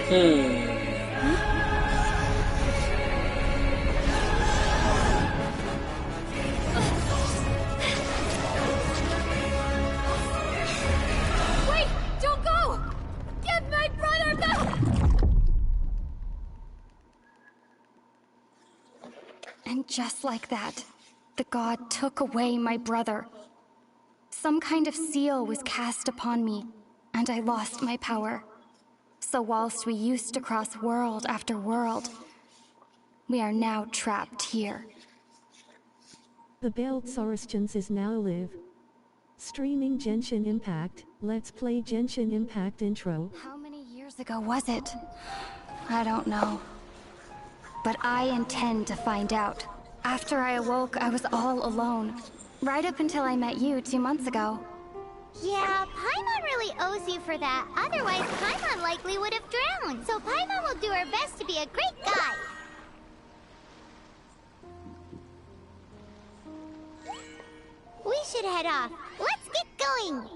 Hmm. Wait! Don't go! Give my brother back! And just like that, the god took away my brother. Some kind of seal was cast upon me, and I lost my power. So whilst we used to cross world after world, we are now trapped here. The Belt Sorestians is now live. Streaming Genshin Impact. Let's play Genshin Impact intro. How many years ago was it? I don't know. But I intend to find out. After I awoke, I was all alone. Right up until I met you 2 months ago. Yeah, Paimon really owes you for that. Otherwise, Paimon likely would have drowned. So Paimon will do her best to be a great guide. We should head off. Let's get going!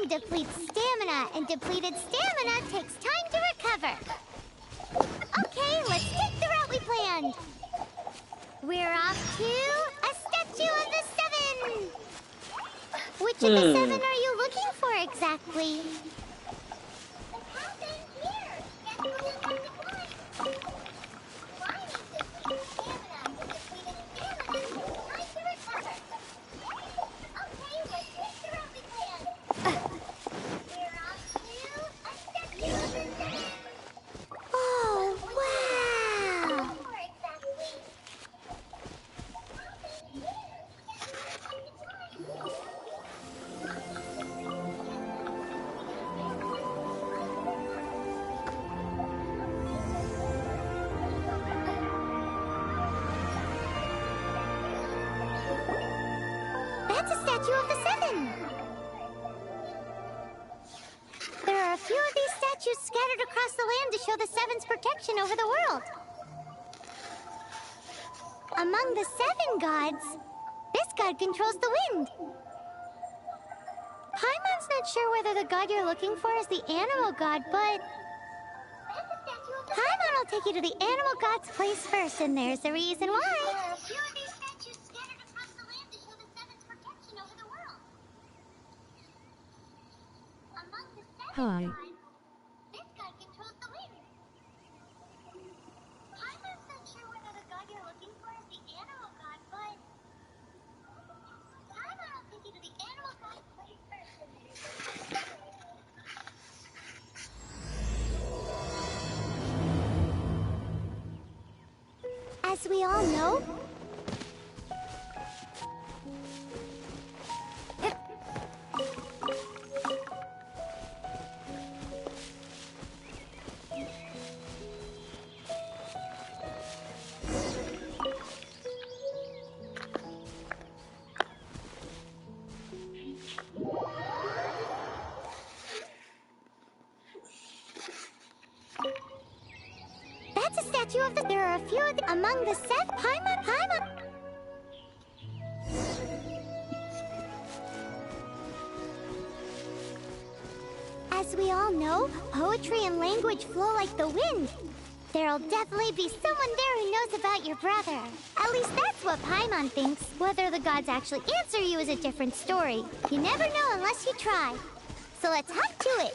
Depletes stamina, and depleted stamina takes time to recover. Okay, let's take the route we planned. We're off to a Statue of the Seven. Which of the seven are you looking for exactly? The path ends here. Guess we'll just have to climb. Climbing depletes stamina, and depleted stamina takes time to recover. Okay, let's take the route we planned. Oh, wow! That's a statue of the Seven! There are a few of these statues scattered across the land to show the Seven's protection over the world. Among the seven gods, this god controls the wind. Paimon's not sure whether the god you're looking for is the animal god, but Paimon will take you to the animal god's place first, and there's the reason why. There are a few of these statues scattered across the land to show the Seven's protection over the world. Among the seven Hi. gods, this god controls the wind. Paimon's As we all know, that's a statue of the... There are a few of the... Among the seven... Paimon. As we all know, poetry and language flow like the wind. There'll definitely be someone there who knows about your brother. At least that's what Paimon thinks. Whether the gods actually answer you is a different story. You never know unless you try. So let's hop to it.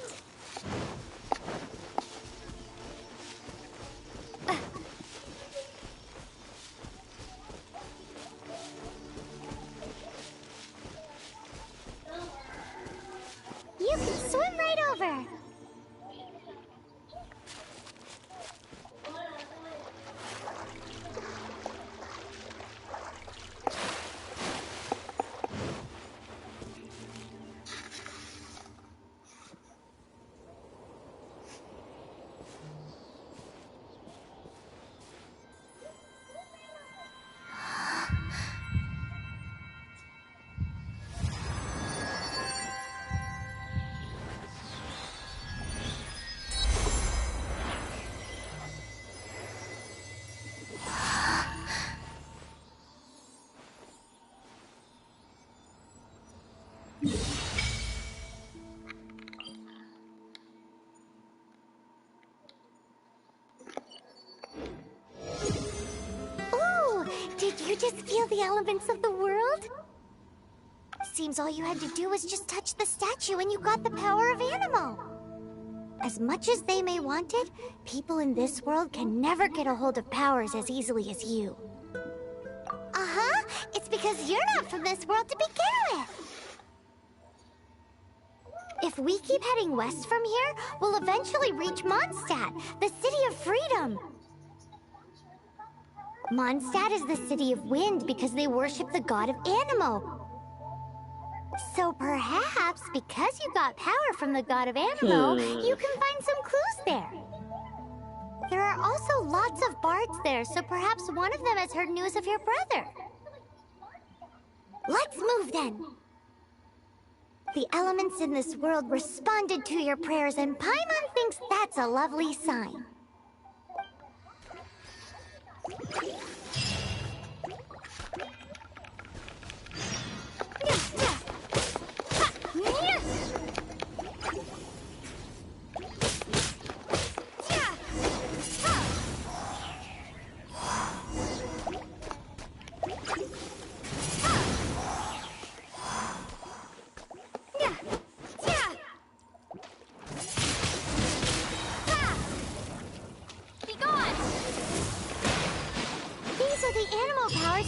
You can swim right over. Ooh, did you just feel the elements of the world? Seems all you had to do was just touch the statue and you got the power of animal. As much as they may want it, people in this world can never get a hold of powers as easily as you. Uh-huh, it's because you're not from this world to begin with. If we keep heading west from here, we'll eventually reach Mondstadt, the city of freedom. Mondstadt is the city of wind because they worship the god of Anemo. So perhaps, because you got power from the god of Anemo, you can find some clues there. There are also lots of bards there, so perhaps one of them has heard news of your brother. Let's move then. The elements in this world responded to your prayers, and Paimon thinks that's a lovely sign.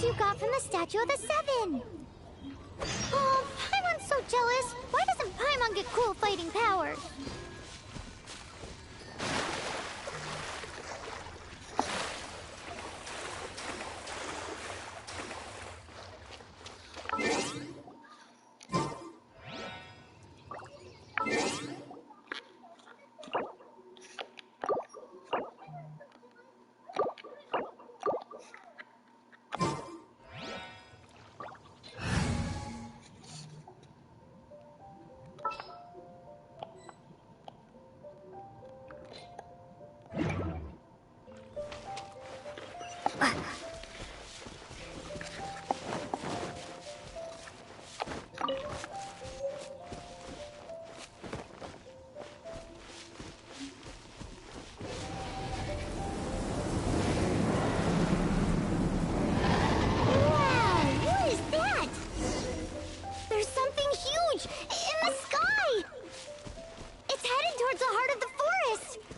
You got from the Statue of the Seven. Oh, Paimon's so jealous. Why doesn't Paimon get cool fighting powers?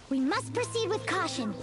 We must proceed with caution.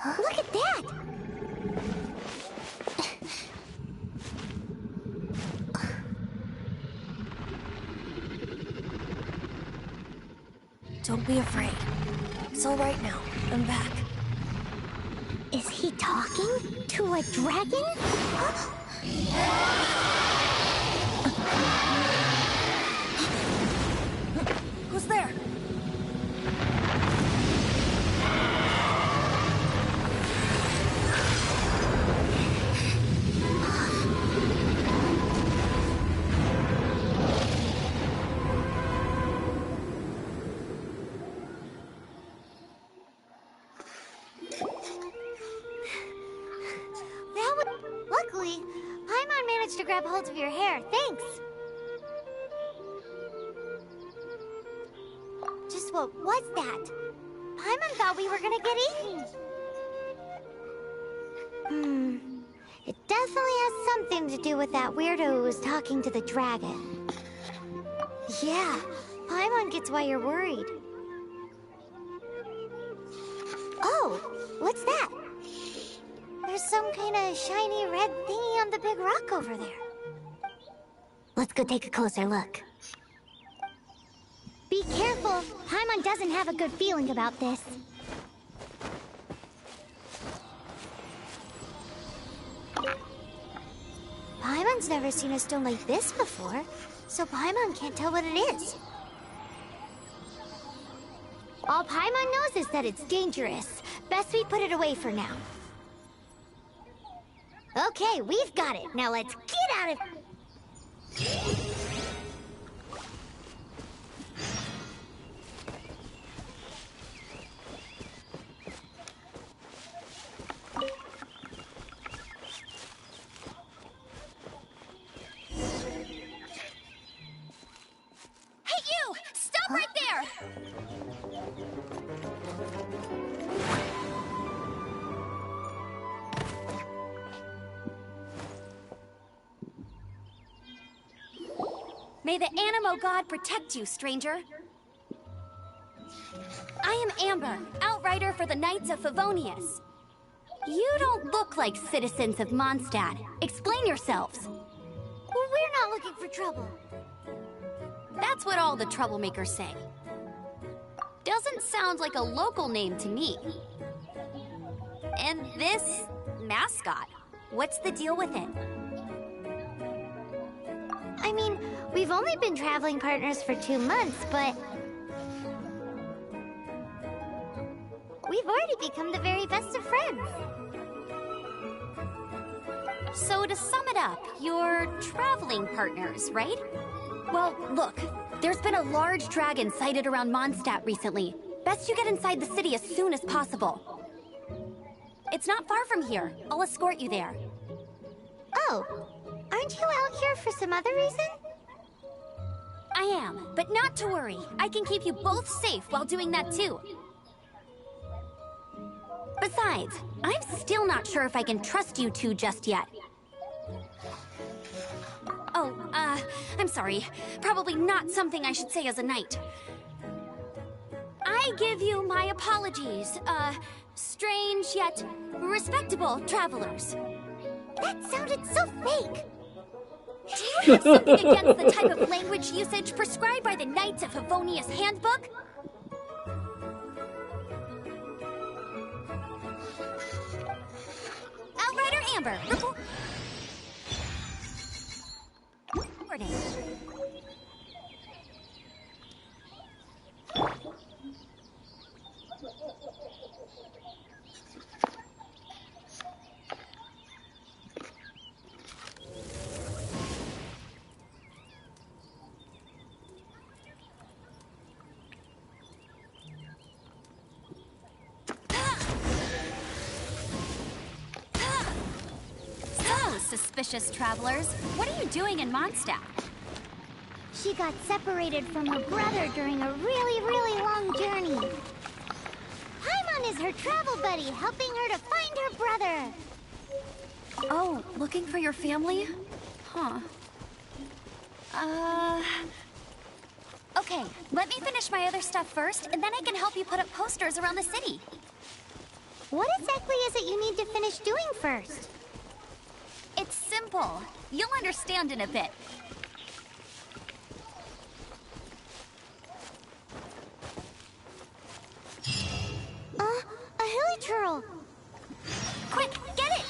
Look at that! Don't be afraid. It's all right now. I'm back. Is he talking to a dragon? Who's there? Luckily, Paimon managed to grab hold of your hair. Thanks. Just what was that? Paimon thought we were gonna get eaten. It definitely has something to do with that weirdo who was talking to the dragon. Yeah, Paimon gets why you're worried. Oh, what's that? There's some kind of shiny red thingy on the big rock over there. Let's go take a closer look. Be careful! Paimon doesn't have a good feeling about this. Paimon's never seen a stone like this before, so Paimon can't tell what it is. All Paimon knows is that it's dangerous. Best we put it away for now. Okay, we've got it. Now let's get out of... Hey, you! Stop right there! May the Animo God protect you, stranger. I am Amber, outrider for the Knights of Favonius. You don't look like citizens of Mondstadt. Explain yourselves. Well, we're not looking for trouble. That's what all the troublemakers say. Doesn't sound like a local name to me. And this mascot, what's the deal with it? I mean, we've only been traveling partners for 2 months, but... we've already become the very best of friends. So to sum it up, you're traveling partners, right? Well, look, there's been a large dragon sighted around Mondstadt recently. Best you get inside the city as soon as possible. It's not far from here. I'll escort you there. Oh, aren't you out here for some other reason? I am, but not to worry. I can keep you both safe while doing that too. Besides, I'm still not sure if I can trust you two just yet. Oh, I'm sorry. Probably not something I should say as a knight. I give you my apologies, strange yet respectable travelers. That sounded so fake. Do you have something against the type of language usage prescribed by the Knights of Favonius Handbook? Outrider Amber, reporting. Suspicious travelers. What are you doing in Mondstadt? She got separated from her brother during a really long journey. Paimon is her travel buddy, helping her to find her brother. Oh, looking for your family? Huh. Okay, let me finish my other stuff first, and then I can help you put up posters around the city. What exactly is it you need to finish doing first? It's simple. You'll understand in a bit. A hilly turtle. Quick, get it!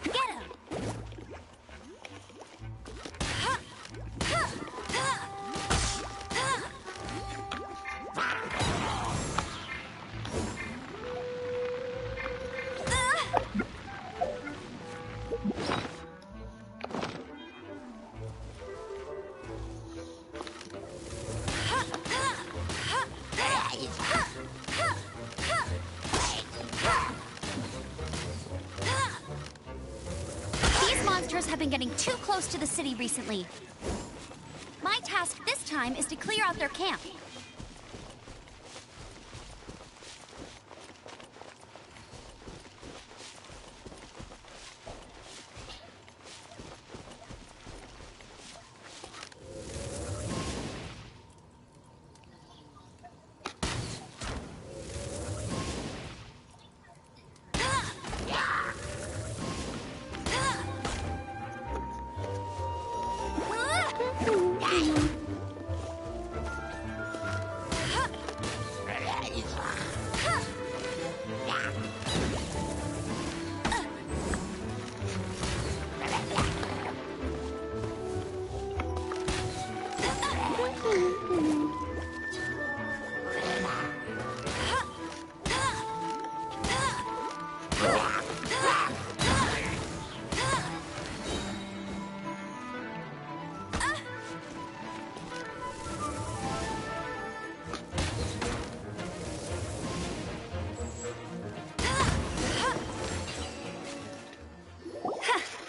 Get him! These monsters have been getting too close to the city recently. My task this time is to clear out their camp.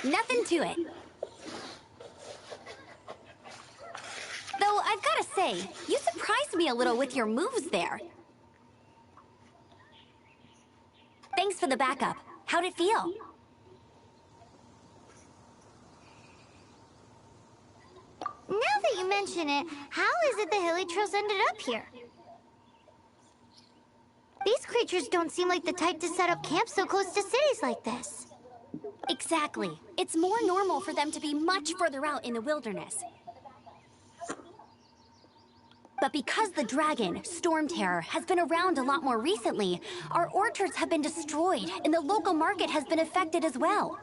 Nothing to it. Though I've gotta say, you surprised me a little with your moves there. Thanks for the backup. How'd it feel? Now that you mention it, how is it the hilly trails ended up here? These creatures don't seem like the type to set up camp so close to cities like this. Exactly. It's more normal for them to be much further out in the wilderness. But because the dragon, Storm Terror, has been around a lot more recently, our orchards have been destroyed, and the local market has been affected as well.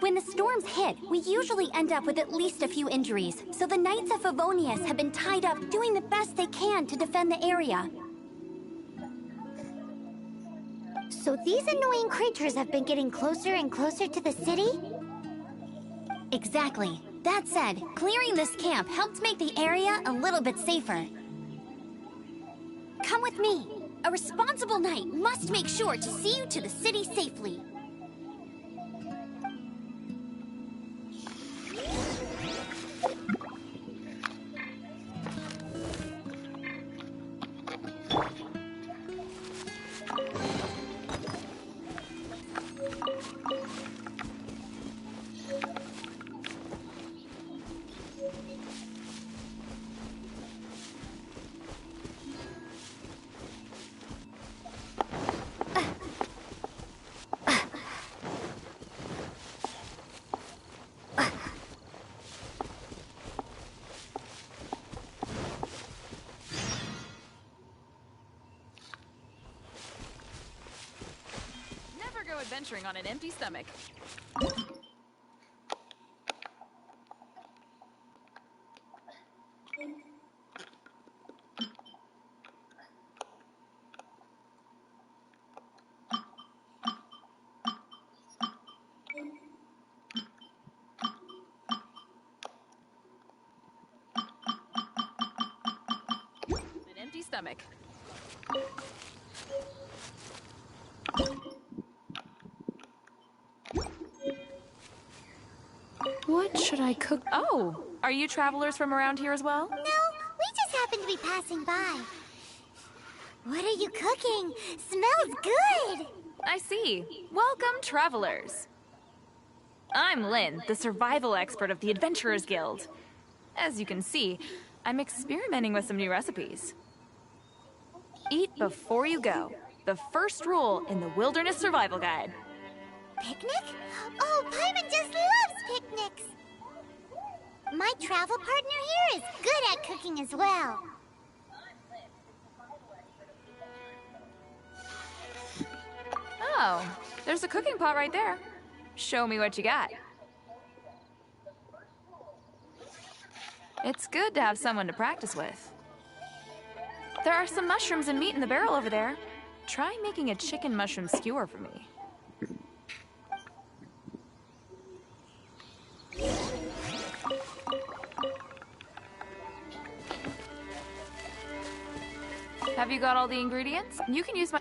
When the storms hit, we usually end up with at least a few injuries, so the Knights of Favonius have been tied up doing the best they can to defend the area. So these annoying creatures have been getting closer and closer to the city? Exactly. That said, clearing this camp helped make the area a little bit safer. Come with me. A responsible knight must make sure to see you to the city safely. Adventuring on an empty stomach. An empty stomach. What should I cook? Oh, are you travelers from around here as well? No, we just happened to be passing by. What are you cooking? Smells good! I see. Welcome, travelers. I'm Lynn, the survival expert of the Adventurers Guild. As you can see, I'm experimenting with some new recipes. Eat before you go. The first rule in the Wilderness Survival Guide. Picnic? Oh, Paimon just loves picnics! My travel partner here is good at cooking as well. Oh, there's a cooking pot right there. Show me what you got. It's good to have someone to practice with. There are some mushrooms and meat in the barrel over there. Try making a chicken mushroom skewer for me. Have you got all the ingredients? You can use my...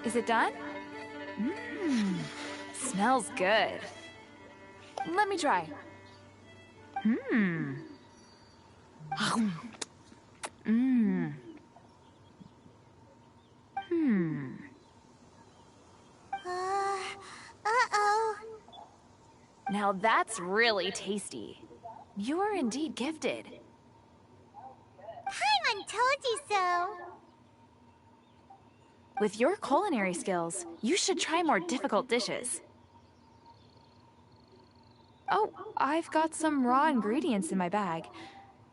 Is it done? Mmm, smells good. Let me try. Mmm. Mmm. Hmm. Uh-oh. Now that's really tasty. You're indeed gifted. Paimon told you so. With your culinary skills, you should try more difficult dishes. Oh, I've got some raw ingredients in my bag.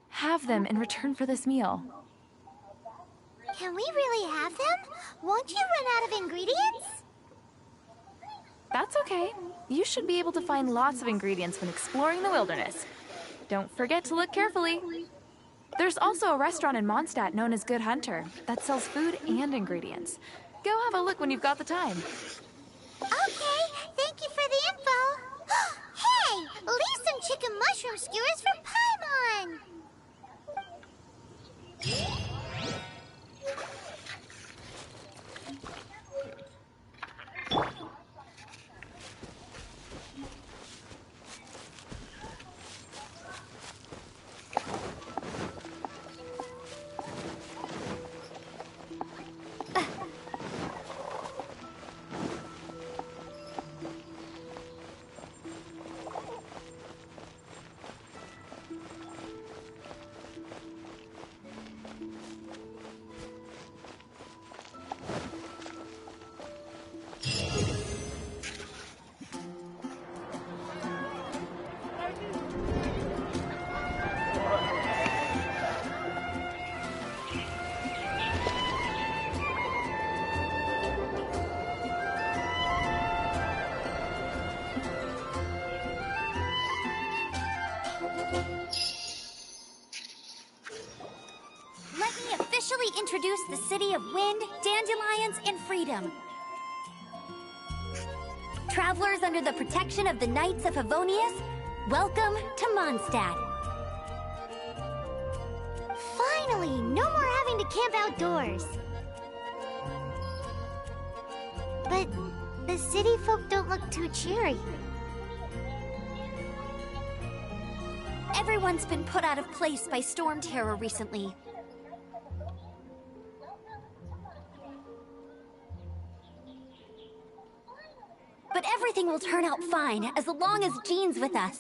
Have them in return for this meal. Can we really have them? Won't you run out of ingredients? That's okay. You should be able to find lots of ingredients when exploring the wilderness. Don't forget to look carefully. There's also a restaurant in Mondstadt known as Good Hunter that sells food and ingredients. Go have a look when you've got the time. Okay, thank you for the info. Hey, leave some chicken mushroom skewers for Paimon. Let me officially introduce the city of wind, dandelions, and freedom. Travelers under the protection of the Knights of Favonius, welcome to Mondstadt. Finally, no more having to camp outdoors. But the city folk don't look too cheery. Everyone's been put out of place by storm terror recently. But everything will turn out fine as long as Jean's with us.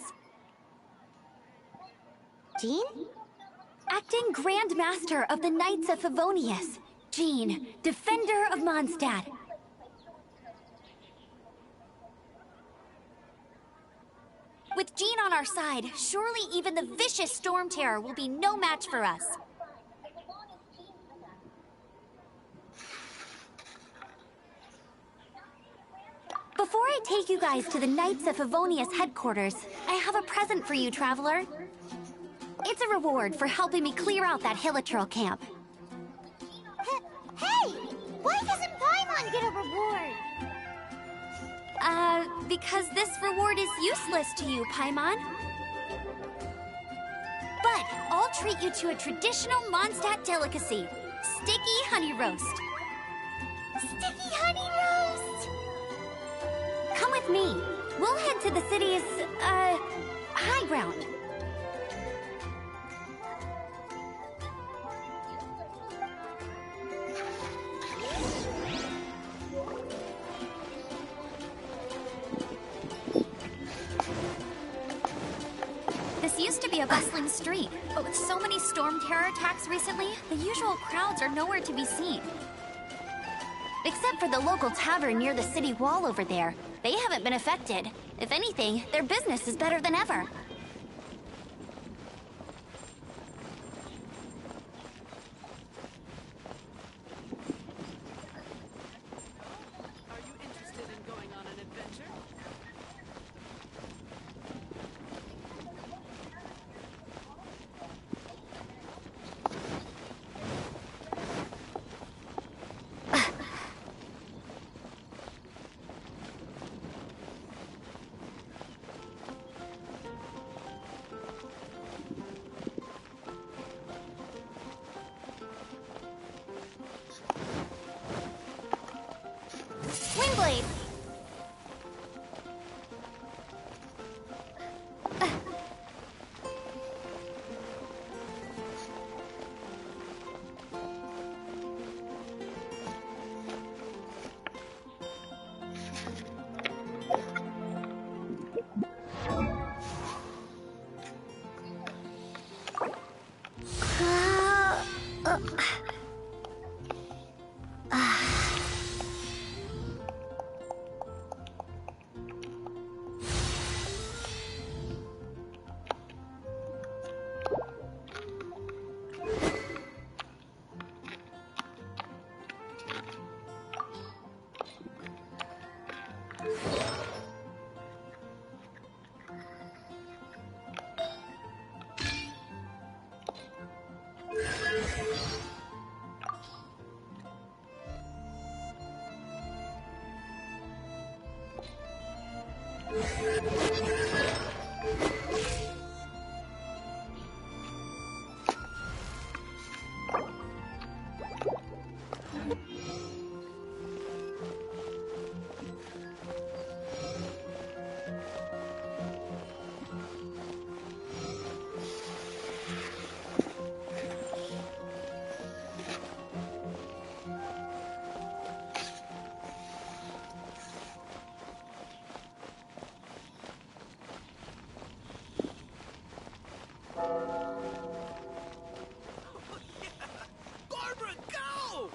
Jean? Acting Grand Master of the Knights of Favonius. Jean, Defender of Mondstadt. With Jean on our side, surely even the vicious storm terror will be no match for us. Before I take you guys to the Knights of Favonius headquarters, I have a present for you, Traveler. It's a reward for helping me clear out that Hilichurl camp. Hey! Why doesn't Paimon get a reward? Because this reward is useless to you, Paimon. But I'll treat you to a traditional Mondstadt delicacy, sticky honey roast. Sticky honey roast! Come with me. We'll head to the city's, high ground. This used to be a bustling street, but with so many storm terror attacks recently, the usual crowds are nowhere to be seen. Except for the local tavern near the city wall over there. They haven't been affected. If anything, their business is better than ever. Are you interested in going on an adventure? Windblade! Barbara, go!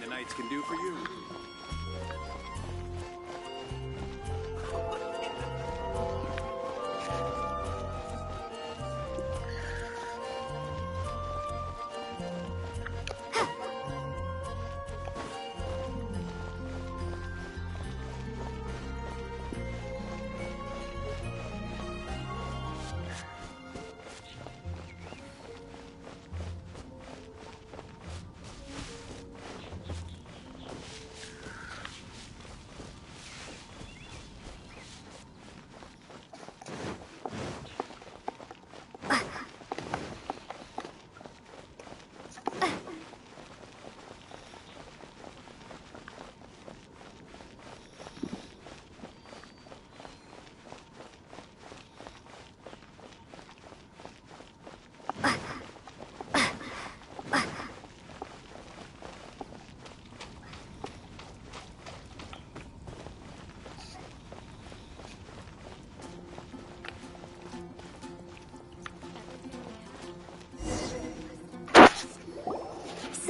The Knights can do for you.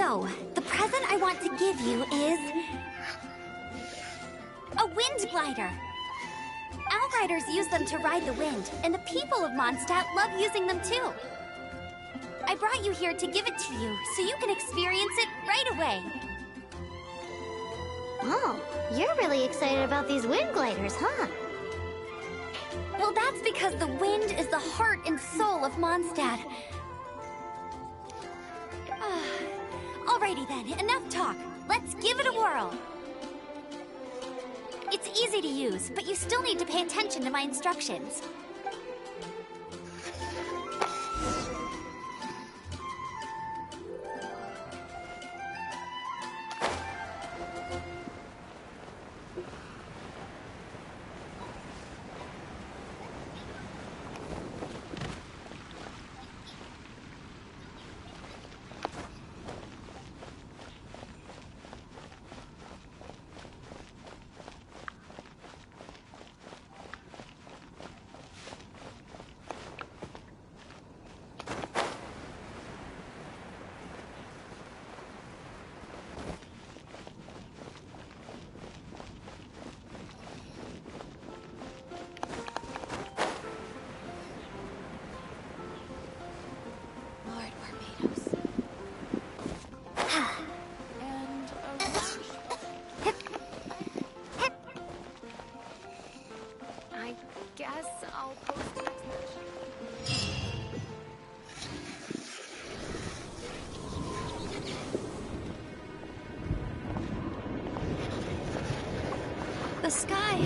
So, the present I want to give you is... a wind glider. Outriders use them to ride the wind, and the people of Mondstadt love using them too. I brought you here to give it to you, so you can experience it right away. Oh, you're really excited about these wind gliders, huh? Well, that's because the wind is the heart and soul of Mondstadt. Alrighty then, enough talk. Let's give it a whirl. It's easy to use, but you still need to pay attention to my instructions. The sky.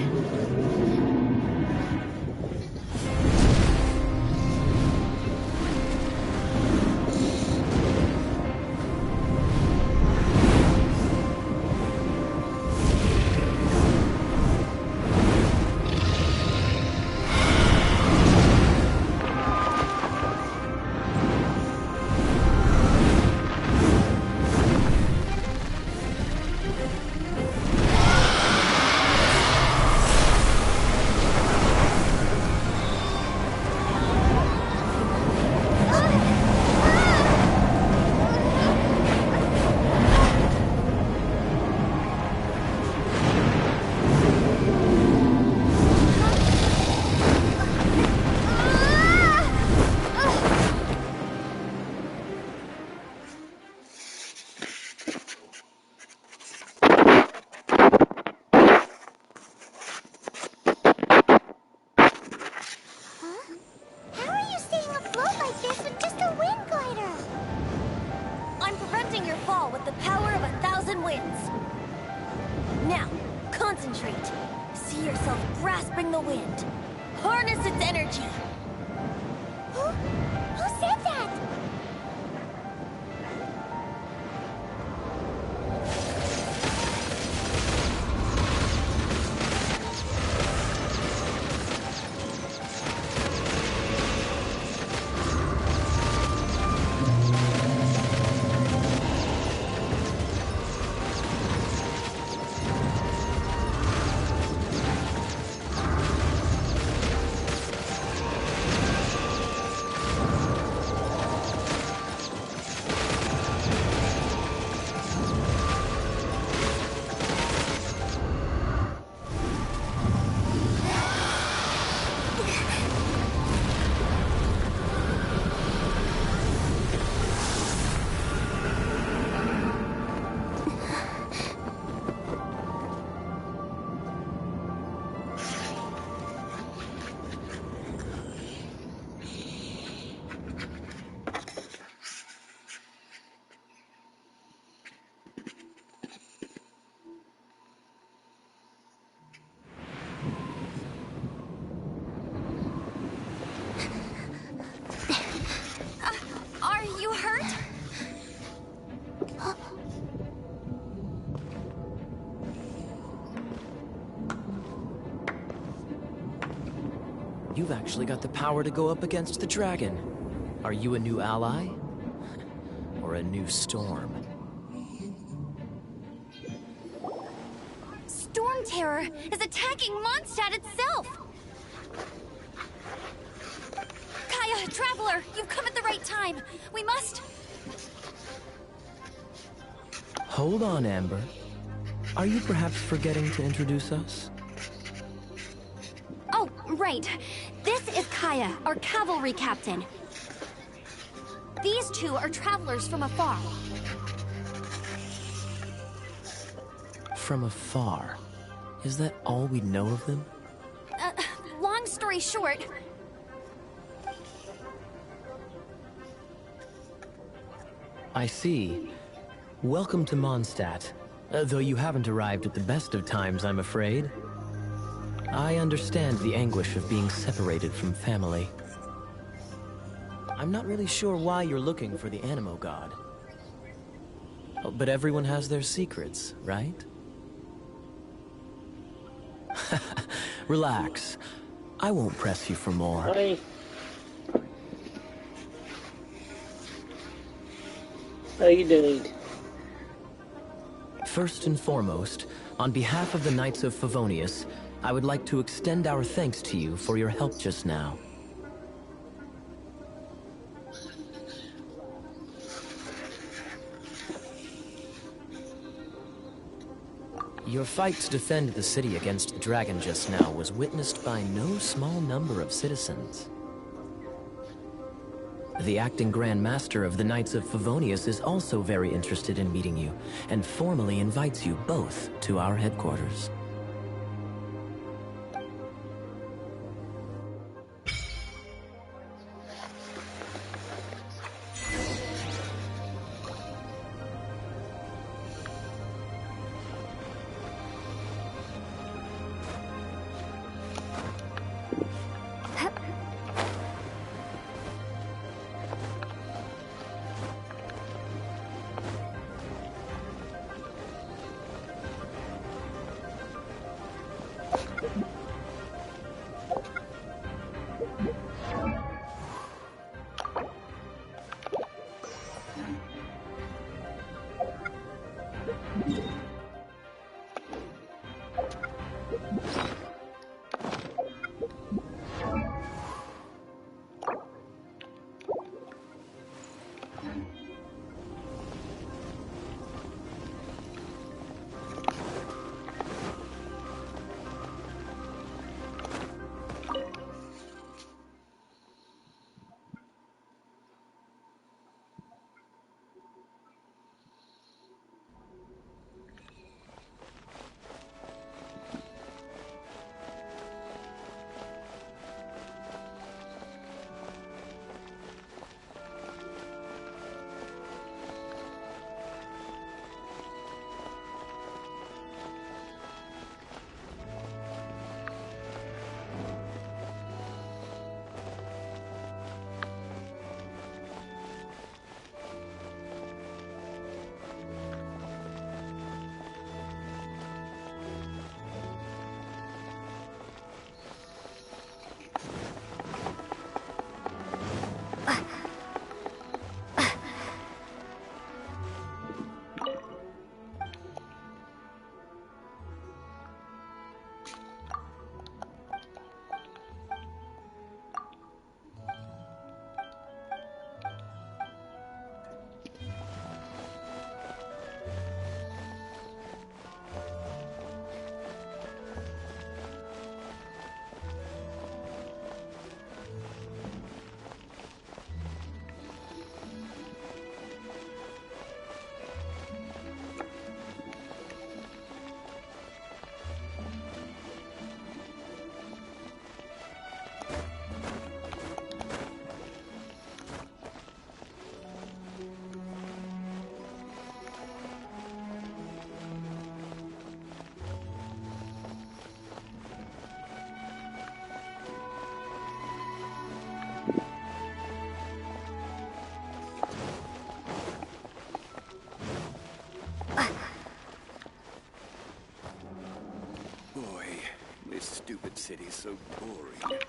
You've actually got the power to go up against the dragon. Are you a new ally? Or a new storm? Storm Terror is attacking Mondstadt itself! Kaya, Traveler, you've come at the right time. We must... Hold on, Amber. Are you perhaps forgetting to introduce us? Oh, right. This is Kaya, our cavalry captain. These two are travelers from afar. From afar. Is that all we know of them? Long story short, I see. Welcome to Mondstadt. Though you haven't arrived at the best of times, I'm afraid. I understand the anguish of being separated from family. I'm not really sure why you're looking for the Animo God. Oh, but everyone has their secrets, right? Relax. I won't press you for more. Hi. How you doing? First and foremost, on behalf of the Knights of Favonius, I would like to extend our thanks to you for your help just now. Your fight to defend the city against the dragon just now was witnessed by no small number of citizens. The acting Grand Master of the Knights of Favonius is also very interested in meeting you, and formally invites you both to our headquarters. This stupid city's so boring.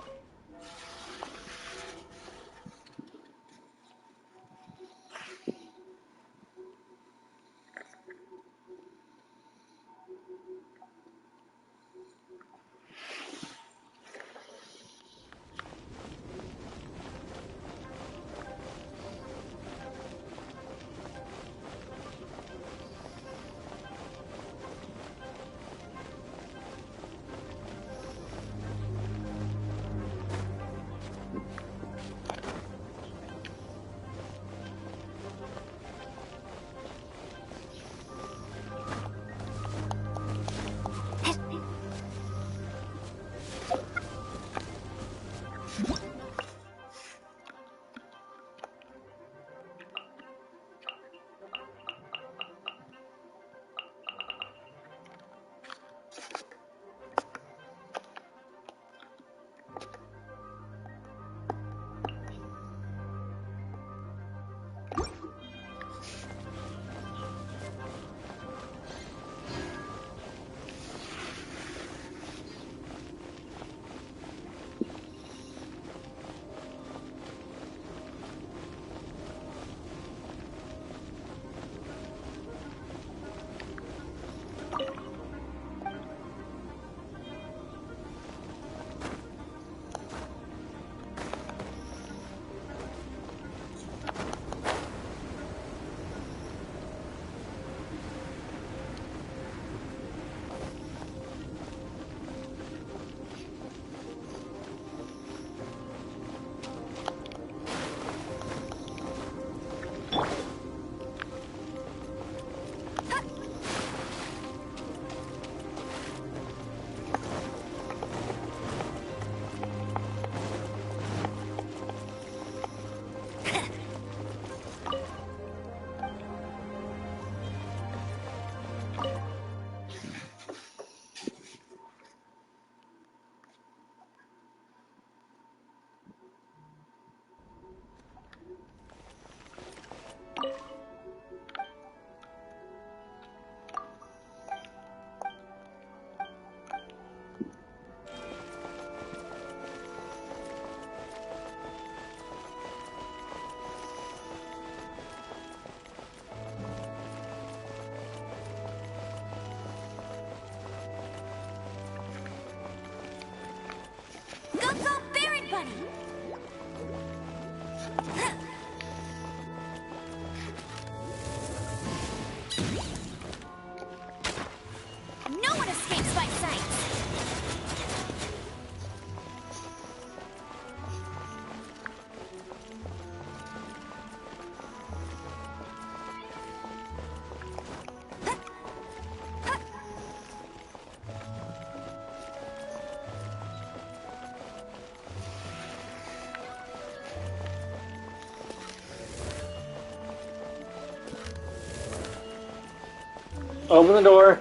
Open the door.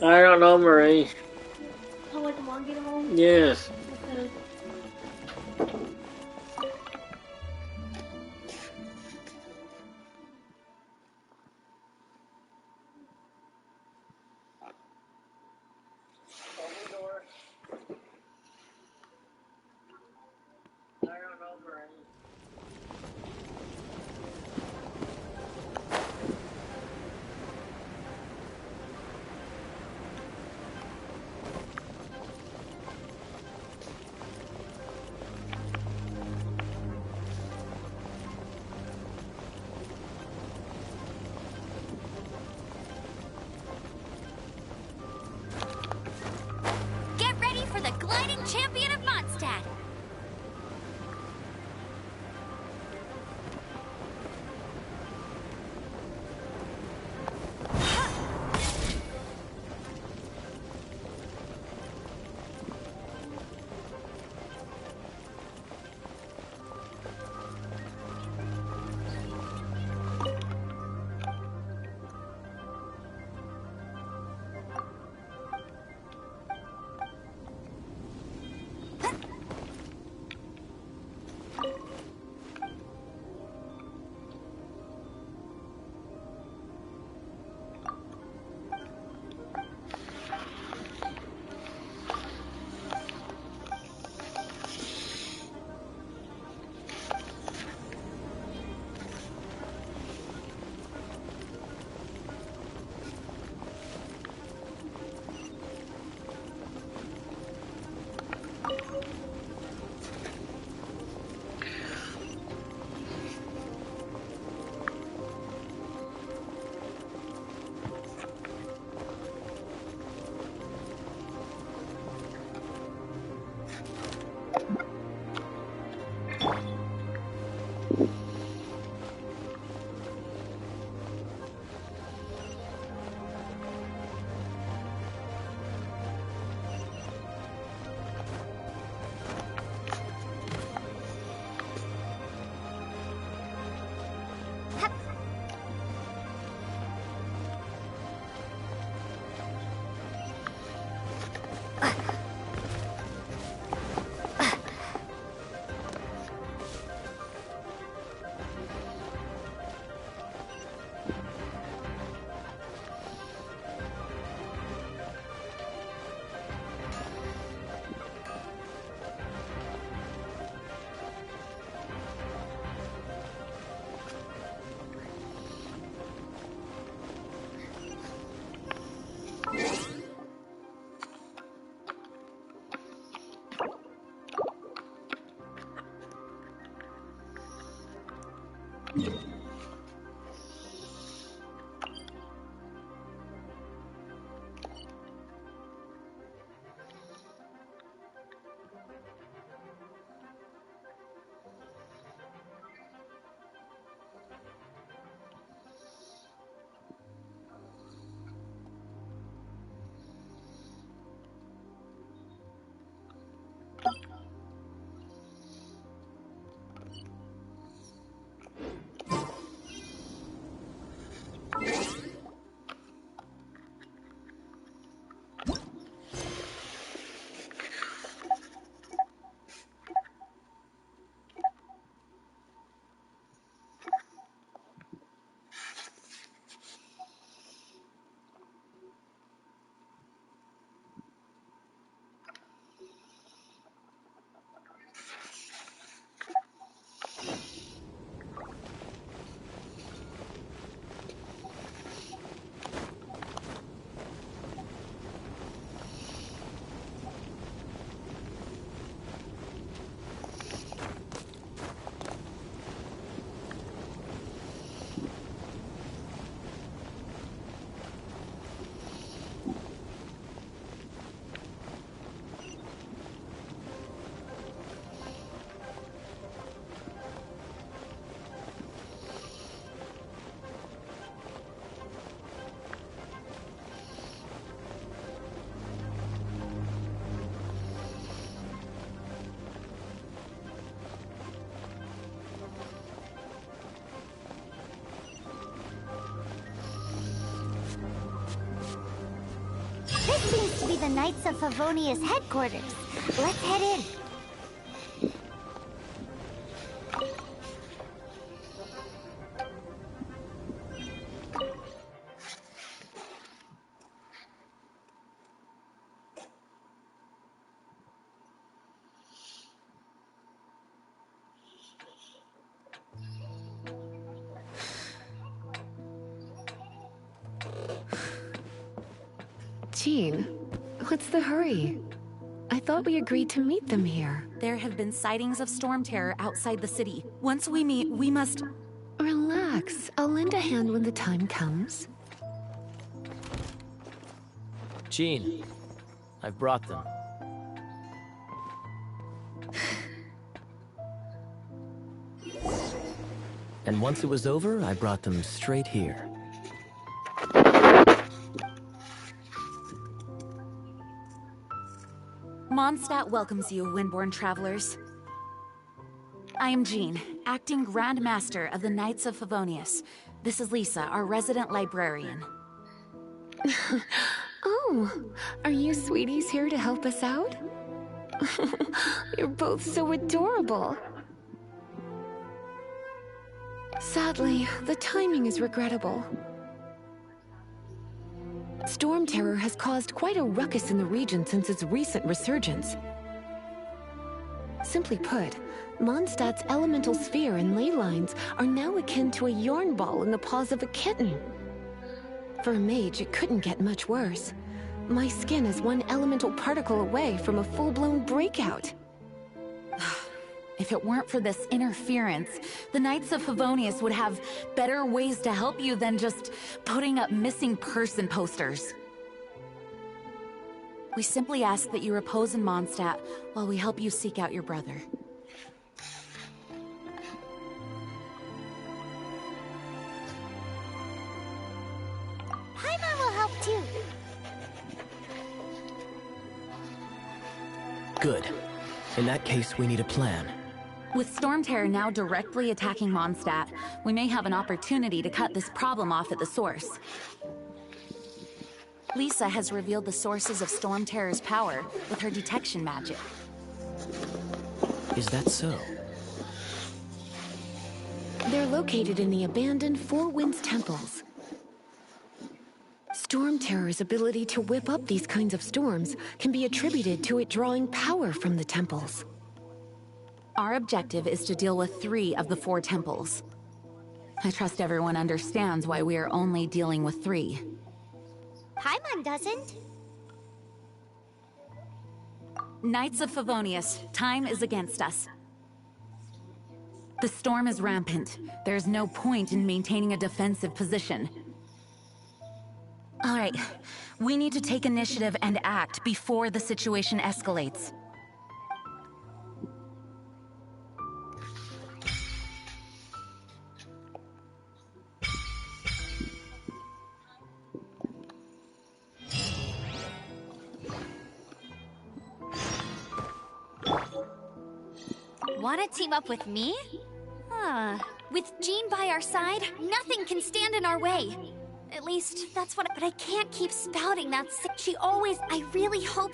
I don't know, Marie. Yes. Get ready for the gliding champion of Mondstadt! the Knights of Favonia's headquarters. Let's head in. Jean, what's the hurry? I thought we agreed to meet them here. There have been sightings of storm terror outside the city. Once we meet, we must... Relax. I'll lend a hand when the time comes. Jean, I've brought them. And once it was over, I brought them straight here. Mondstadt welcomes you, Windborn travelers. I am Jean, acting Grand Master of the Knights of Favonius. This is Lisa, our resident librarian. Oh, are you sweeties here to help us out? You're both so adorable. Sadly, the timing is regrettable. Storm terror has caused quite a ruckus in the region since its recent resurgence. Simply put, Mondstadt's elemental sphere and ley lines are now akin to a yarn ball in the paws of a kitten. For a mage, it couldn't get much worse. My skin is one elemental particle away from a full-blown breakout. If it weren't for this interference, the Knights of Favonius would have better ways to help you than just putting up missing person posters. We simply ask that you repose in Mondstadt while we help you seek out your brother. Paimon will help too. Good. In that case, we need a plan. With storm terror now directly attacking Mondstadt, we may have an opportunity to cut this problem off at the source. Lisa has revealed the sources of storm terror's power with her detection magic. Is that so? They're located in the abandoned Four Winds temples. Storm terror's ability to whip up these kinds of storms can be attributed to it drawing power from the temples. Our objective is to deal with 3 of the 4 temples. I trust everyone understands why we are only dealing with 3. Paimon doesn't. Knights of Favonius, time is against us. The storm is rampant. There's no point in maintaining a defensive position. All right, we need to take initiative and act before the situation escalates. Wanna team up with me? With Jean by our side, nothing can stand in our way. At least, that's what but I can't keep spouting that she always... I really hope...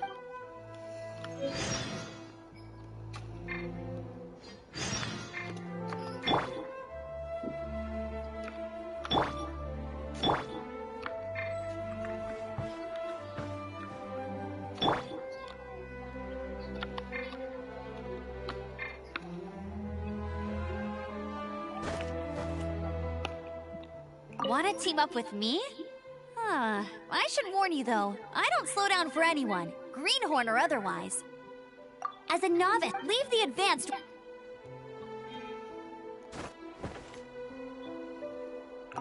Wanna team up with me? I should warn you though, I don't slow down for anyone, greenhorn or otherwise. As a novice, leave the advanced...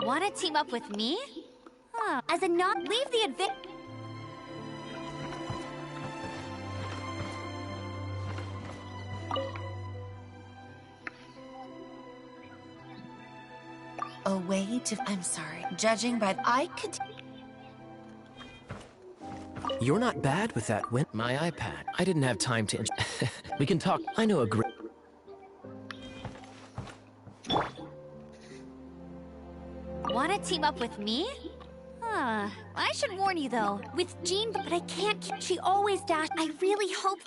Wanna team up with me? As a leave the advanced... A way to... I'm sorry. Judging by... I could... You're not bad with that my iPad. I didn't have time to... We can talk. I know a great... Wanna team up with me? I should warn you though, with Jean, but I can't keep, she always dash. I really hope.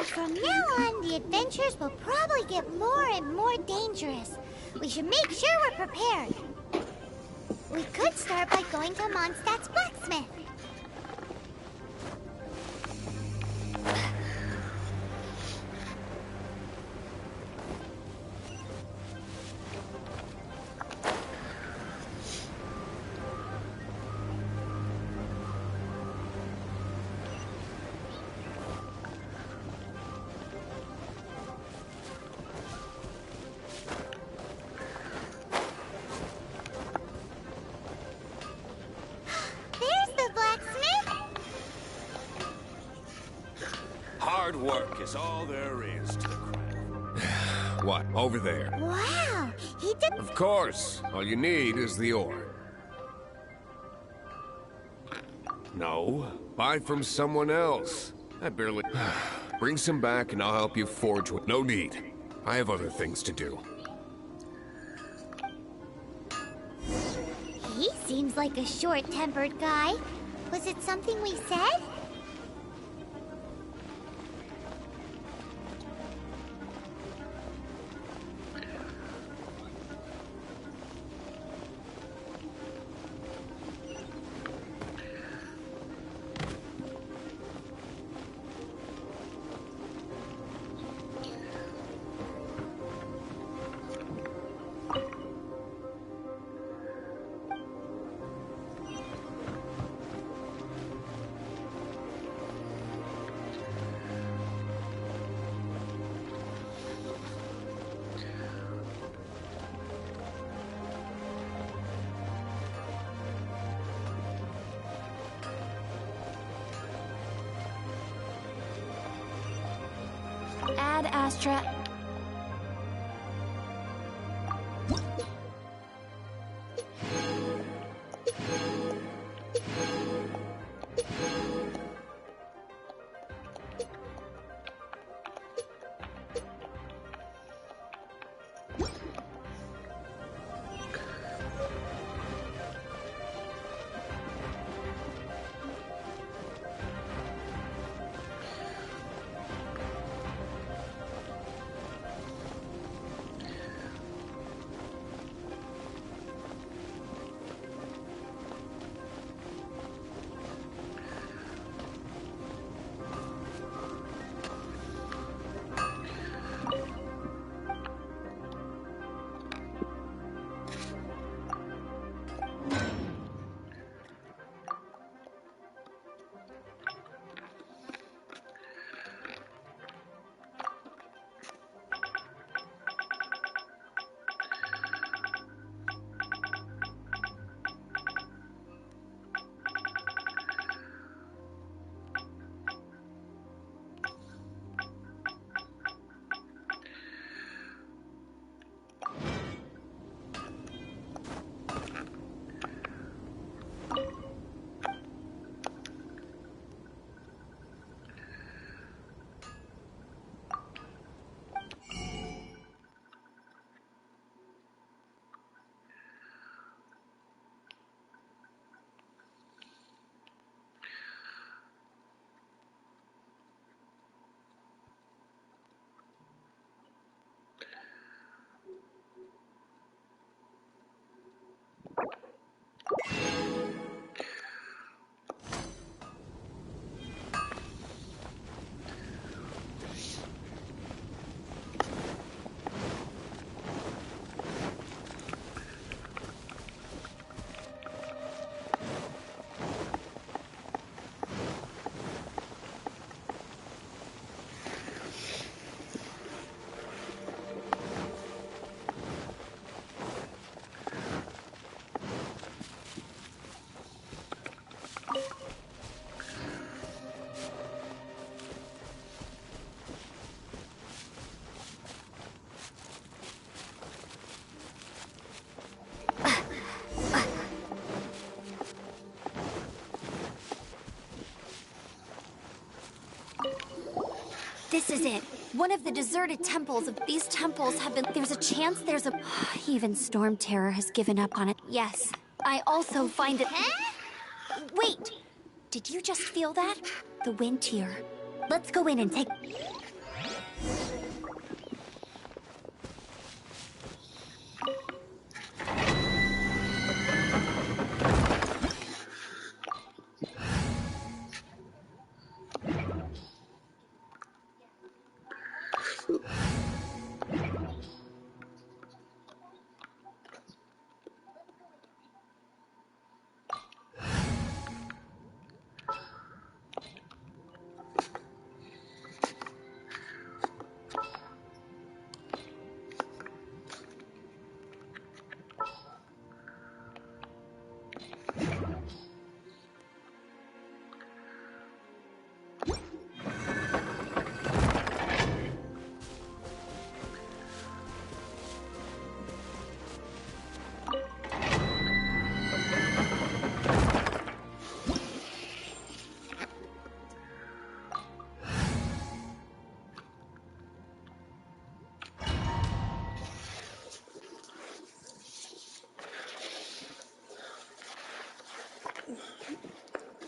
From now on, the adventures will probably get more and more dangerous. We should make sure we're prepared. We could start by going to Mondstadt's blacksmith. Hard work is all there is to the craft. What? Over there? Wow, he did. Of course. All you need is the ore. No. Buy from someone else. I barely... Bring some back and I'll help you forge with... No need. I have other things to do. He seems like a short-tempered guy. Was it something we said? Ad Astra. This is it. One of the deserted temples of these temples have been... There's a chance there's a... Even Storm Terror has given up on it. Yes. I also find it... Huh? Wait! Did you just feel that? The wind here. Let's go in and take...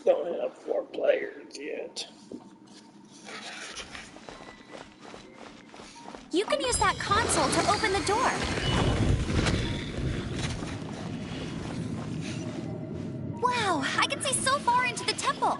Don't have 4 players yet. You can use that console to open the door. Wow, I can see so far into the temple.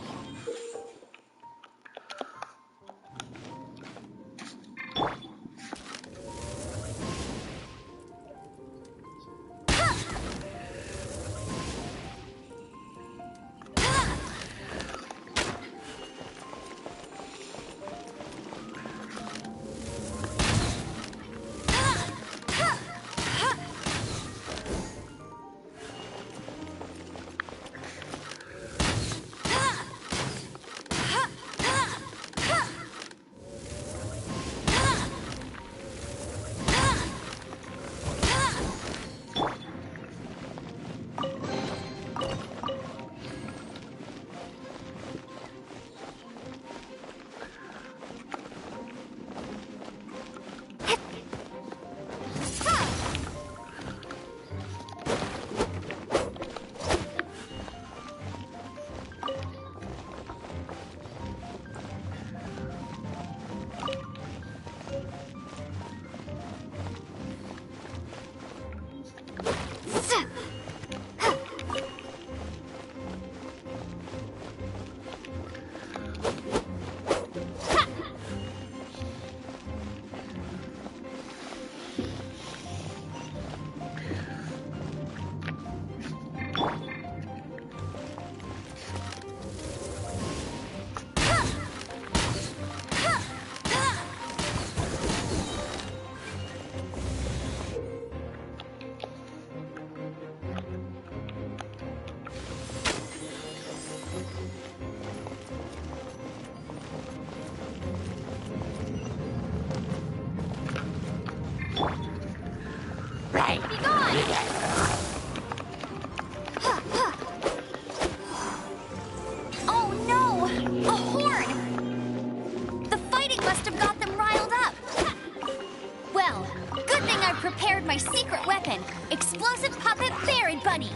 Explosive puppet fairy bunny.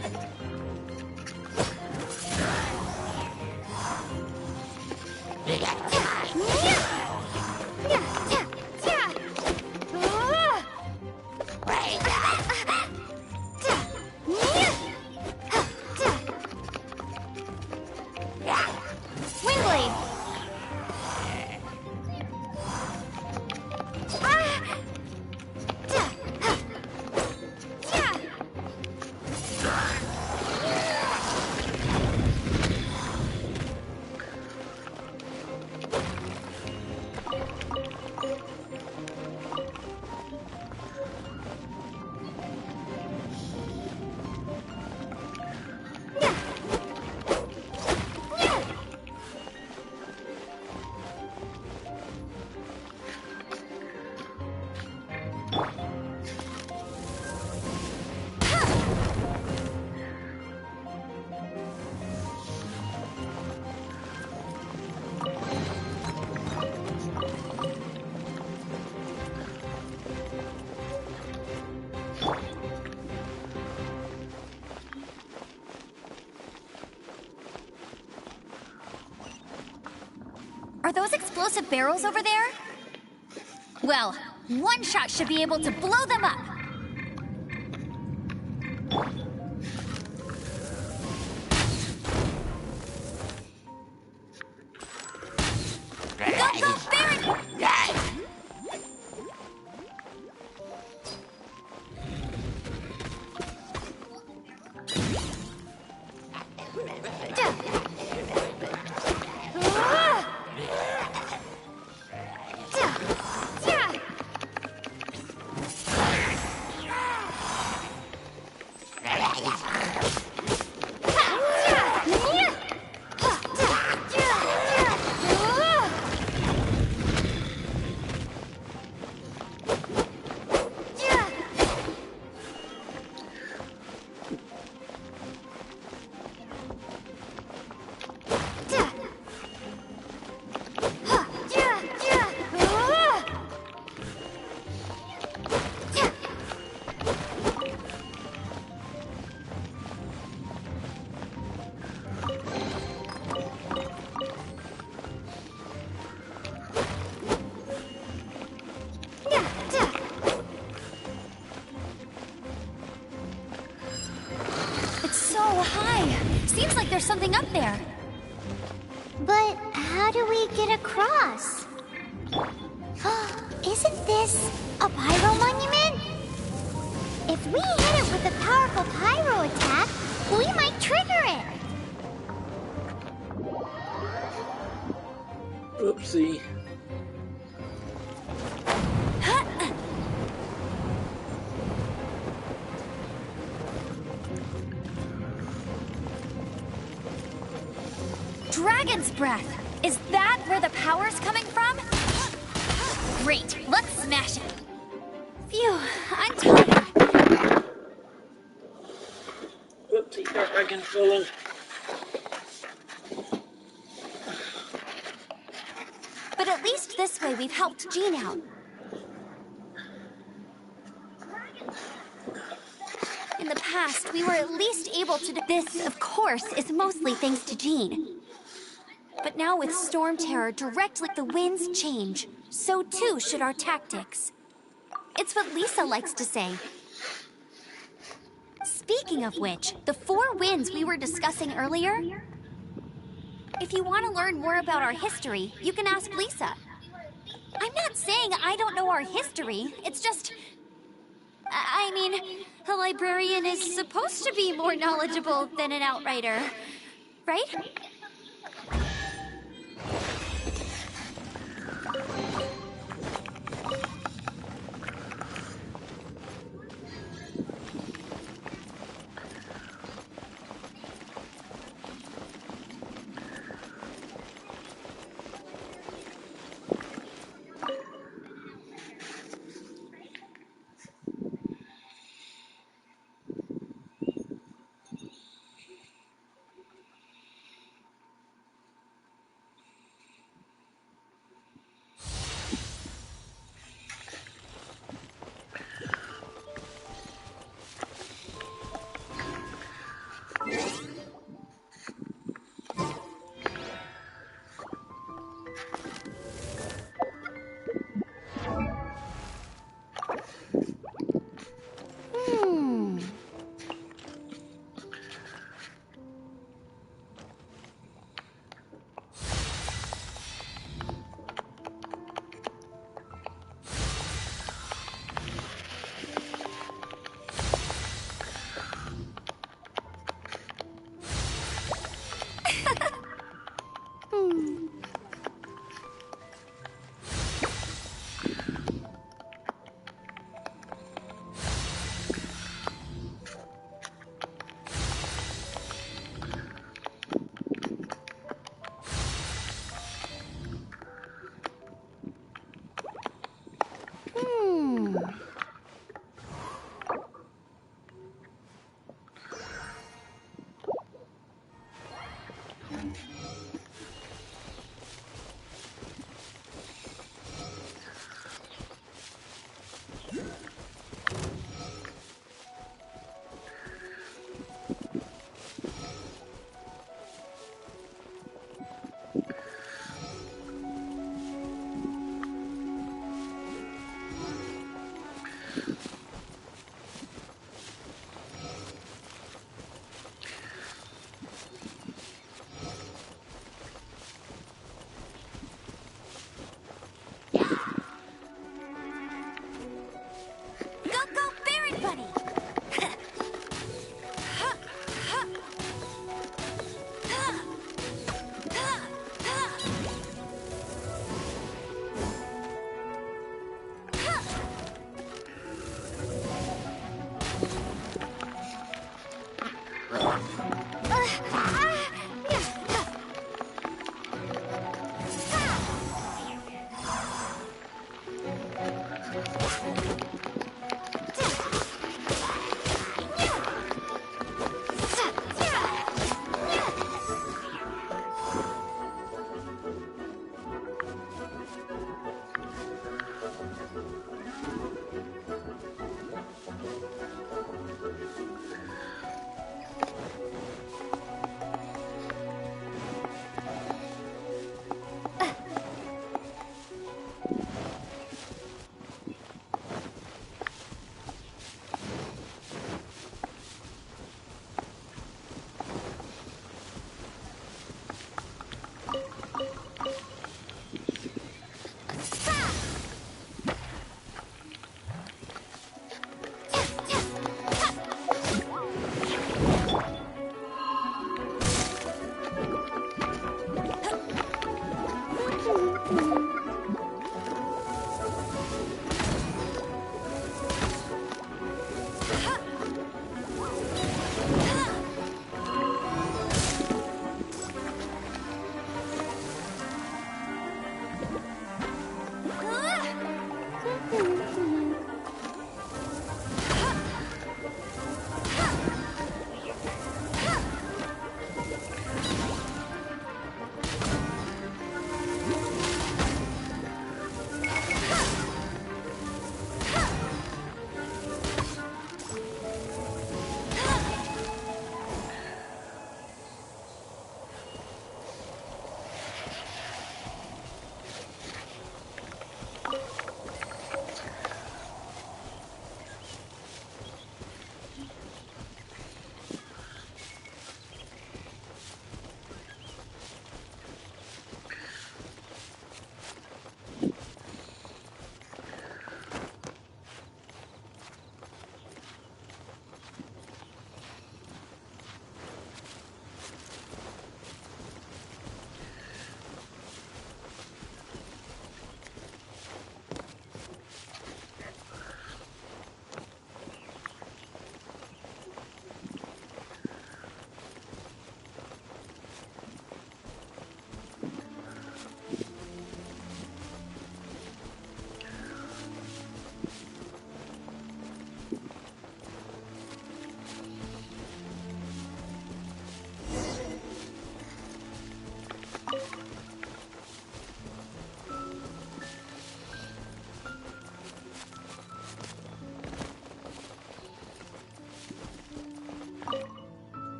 Are those explosive barrels over there? Well, one shot should be able to blow them up. Go, go, Baron! Seems like there's something up there. But how do we get across? Isn't this a pyro monument? If we hit it with a powerful pyro attack, we might trigger it. Oopsie. Dragon's breath! Is that where the power's coming from? Great, let's smash it. Phew, I'm tired. Oopsie, dragon fallen. But at least this way we've helped Jean out. In the past, we were at least able to do this, of course, is mostly thanks to Jean. But now with Storm Terror directly, the winds change. So too should our tactics. It's what Lisa likes to say. Speaking of which, the 4 winds we were discussing earlier, if you want to learn more about our history, you can ask Lisa. I'm not saying I don't know our history, it's just... I mean, a librarian is supposed to be more knowledgeable than an outrider, right?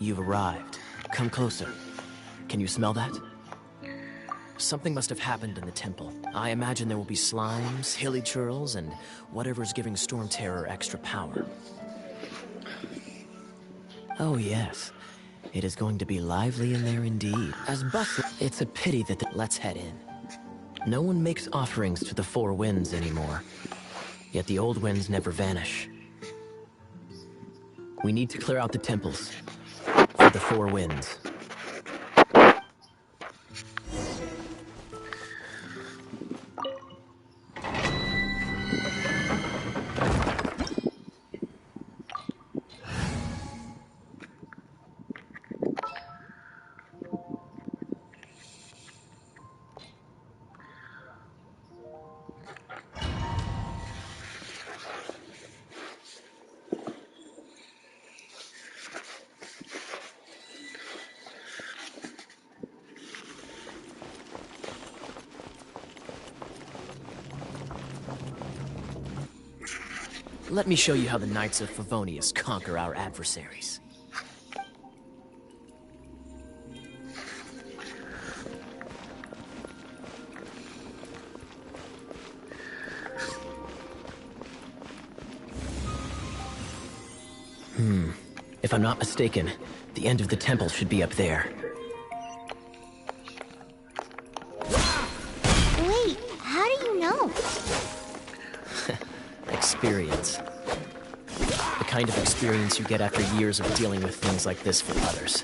You've arrived. Come closer. Can you smell that? Something must have happened in the temple. I imagine there will be slimes, hilly churls, and whatever's giving Storm Terror extra power. Oh yes, it is going to be lively in there indeed. As bustling, it's a pity that let's head in. No one makes offerings to the four winds anymore, yet the old winds never vanish. We need to clear out the temples for the four winds. Let me show you how the Knights of Favonius conquer our adversaries. If I'm not mistaken, the end of the temple should be up there. Wait, how do you know? Experience. The kind of experience you get after years of dealing with things like this for others.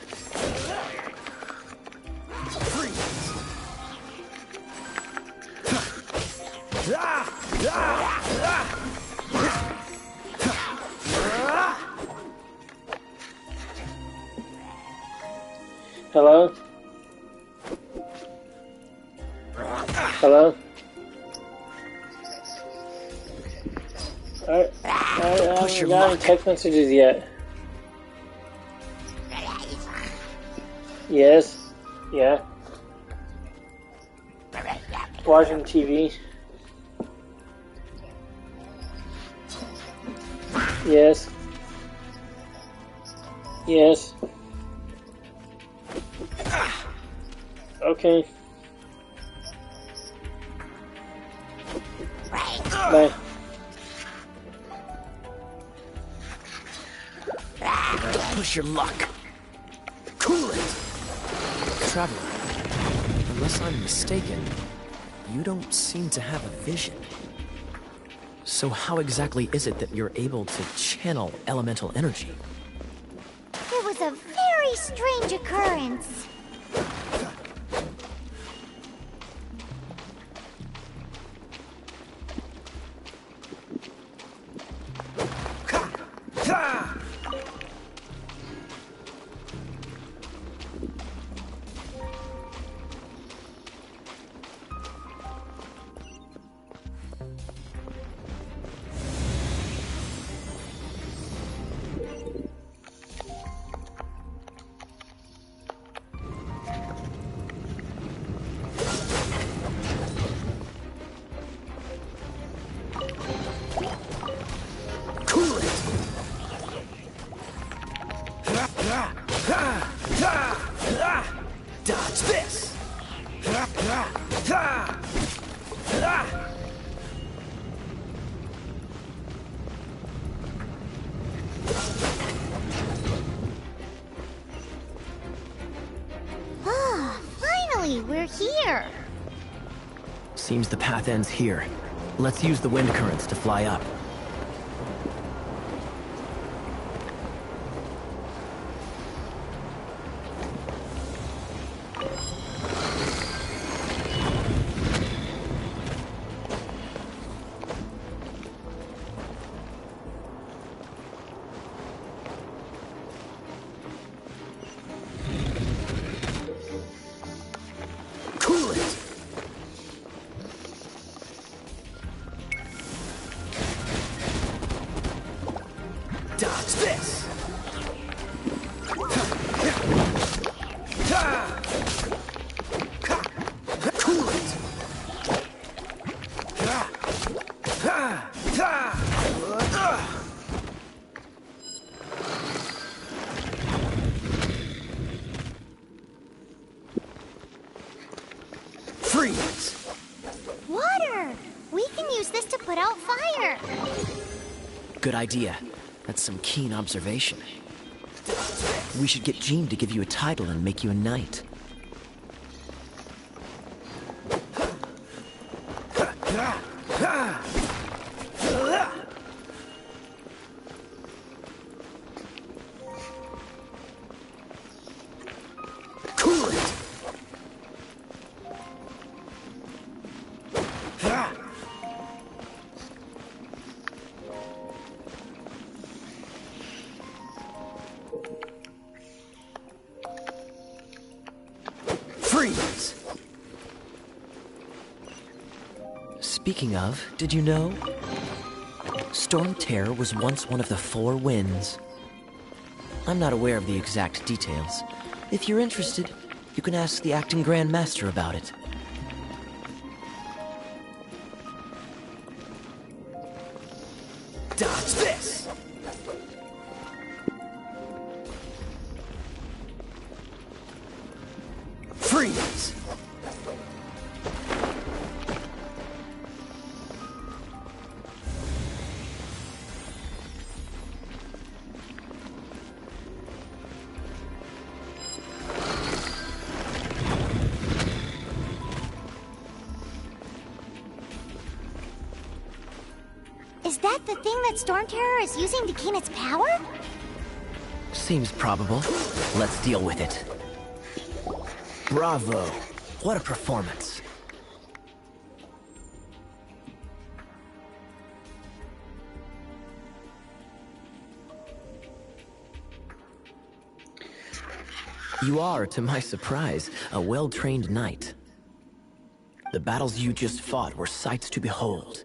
Hello? Hello? I haven't got any text messages yet. Yes. Yeah. Watching TV. Yes. Yes. Okay. Bye. Push your luck. Cool it! Traveler, unless I'm mistaken, you don't seem to have a vision. So how exactly is it that you're able to channel elemental energy? It was a very strange occurrence. Dodge this! Ah, finally, we're here. Seems the path ends here. Let's use the wind currents to fly up. Freeze! Water! We can use this to put out fire. Good idea. That's some keen observation. We should get Jean to give you a title and make you a knight. Cool it! Freeze! Speaking of, did you know? Storm Terror was once one of the 4 winds. I'm not aware of the exact details. If you're interested, you can ask the acting Grand Master about it. Dodge this! Freeze! Is that the thing that Storm Terror is using to gain its power? Seems probable. Let's deal with it. Bravo! What a performance. You are, to my surprise, a well-trained knight. The battles you just fought were sights to behold.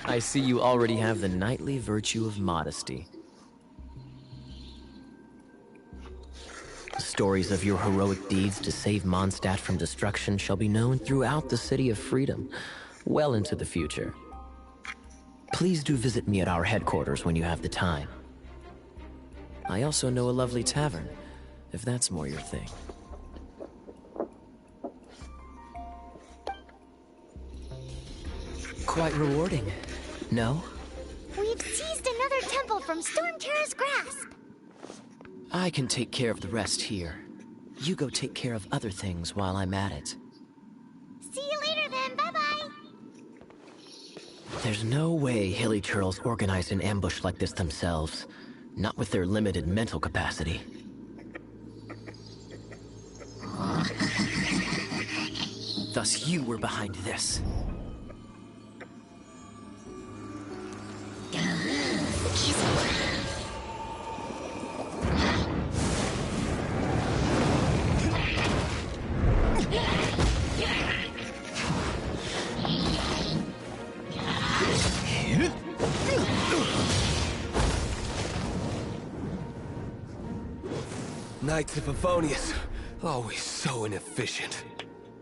I see you already have the knightly virtue of modesty. The stories of your heroic deeds to save Mondstadt from destruction shall be known throughout the City of Freedom, well into the future. Please do visit me at our headquarters when you have the time. I also know a lovely tavern, if that's more your thing. Quite rewarding, no? We've seized another temple from Storm Terror's grasp. I can take care of the rest here. You go take care of other things while I'm at it. See you later then, bye-bye. There's no way Hilly Turtles organized an ambush like this themselves. Not with their limited mental capacity. Thus you were behind this. Knights of Favonius, always so inefficient.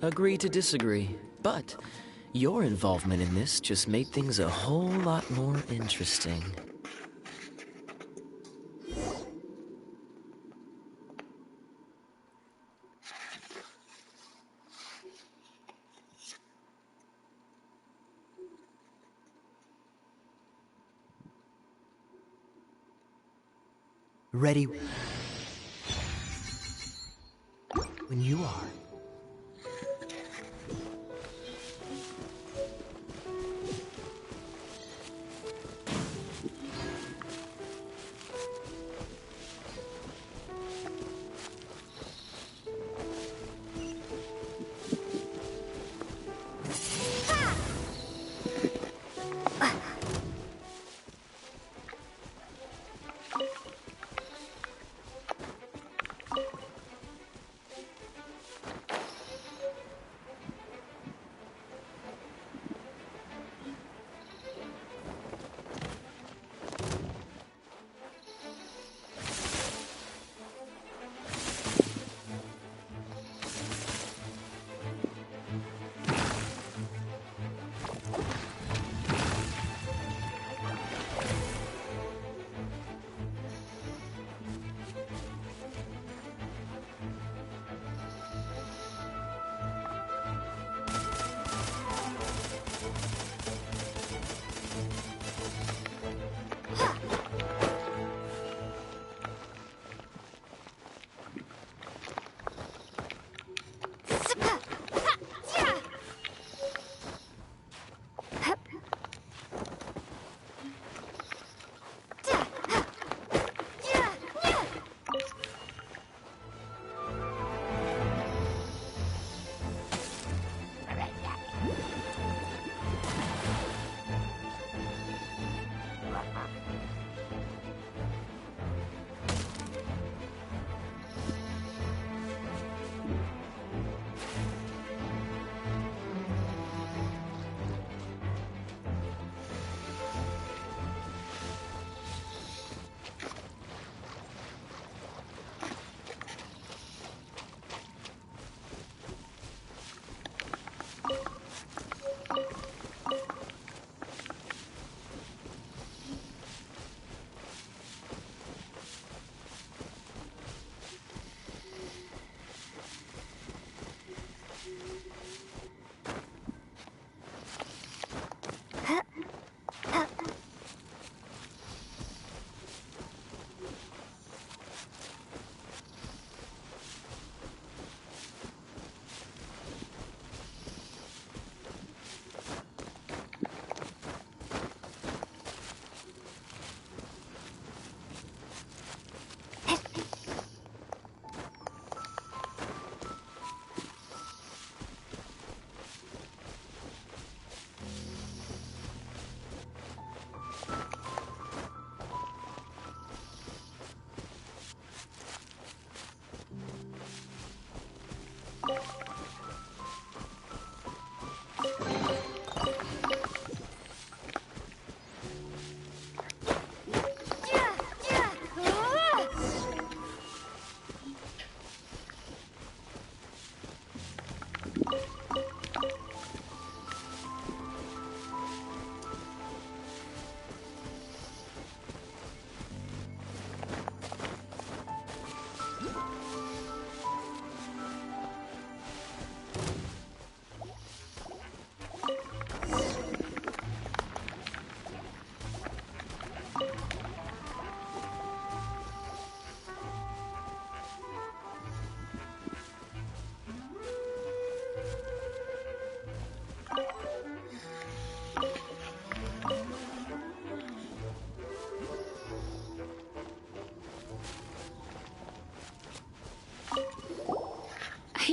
Agree to disagree, but your involvement in this just made things a whole lot more interesting. Ready when you are.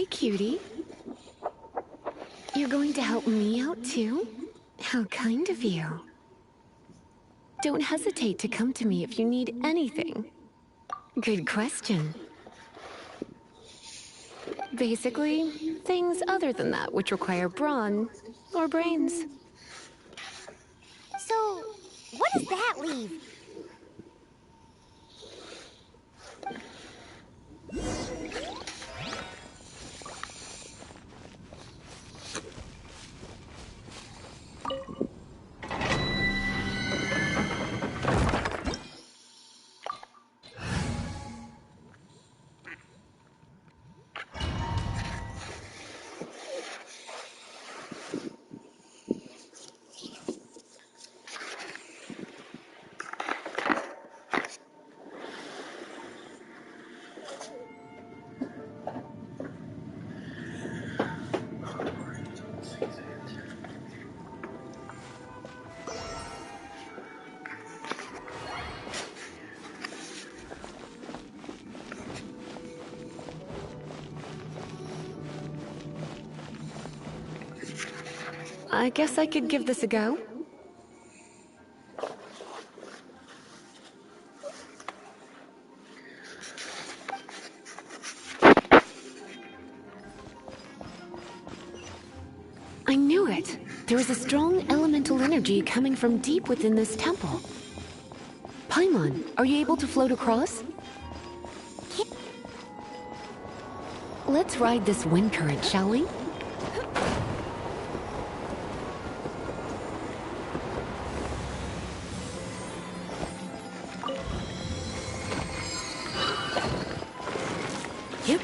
Hey, cutie. You're going to help me out, too? How kind of you. Don't hesitate to come to me if you need anything. Good question. Basically, things other than that which require brawn or brains. So, what does that leave? I guess I could give this a go. I knew it. There is a strong elemental energy coming from deep within this temple. Paimon, are you able to float across? Let's ride this wind current, shall we? Yep.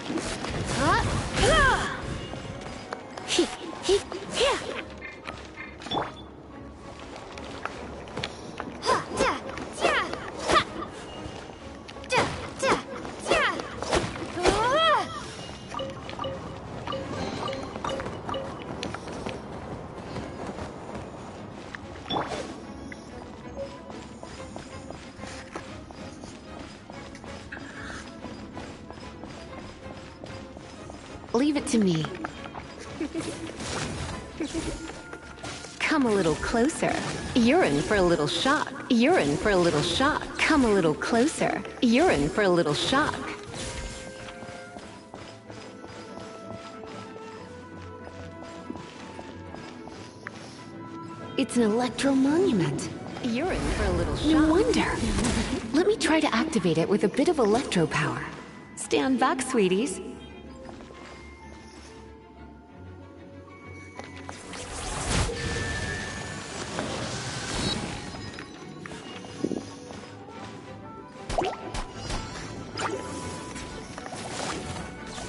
Leave it to me. Come a little closer. You're in for a little shock. You're in for a little shock. Come a little closer. You're in for a little shock. It's an electro monument. You're in for a little shock. No wonder. Let me try to activate it with a bit of electro power. Stand back, sweeties.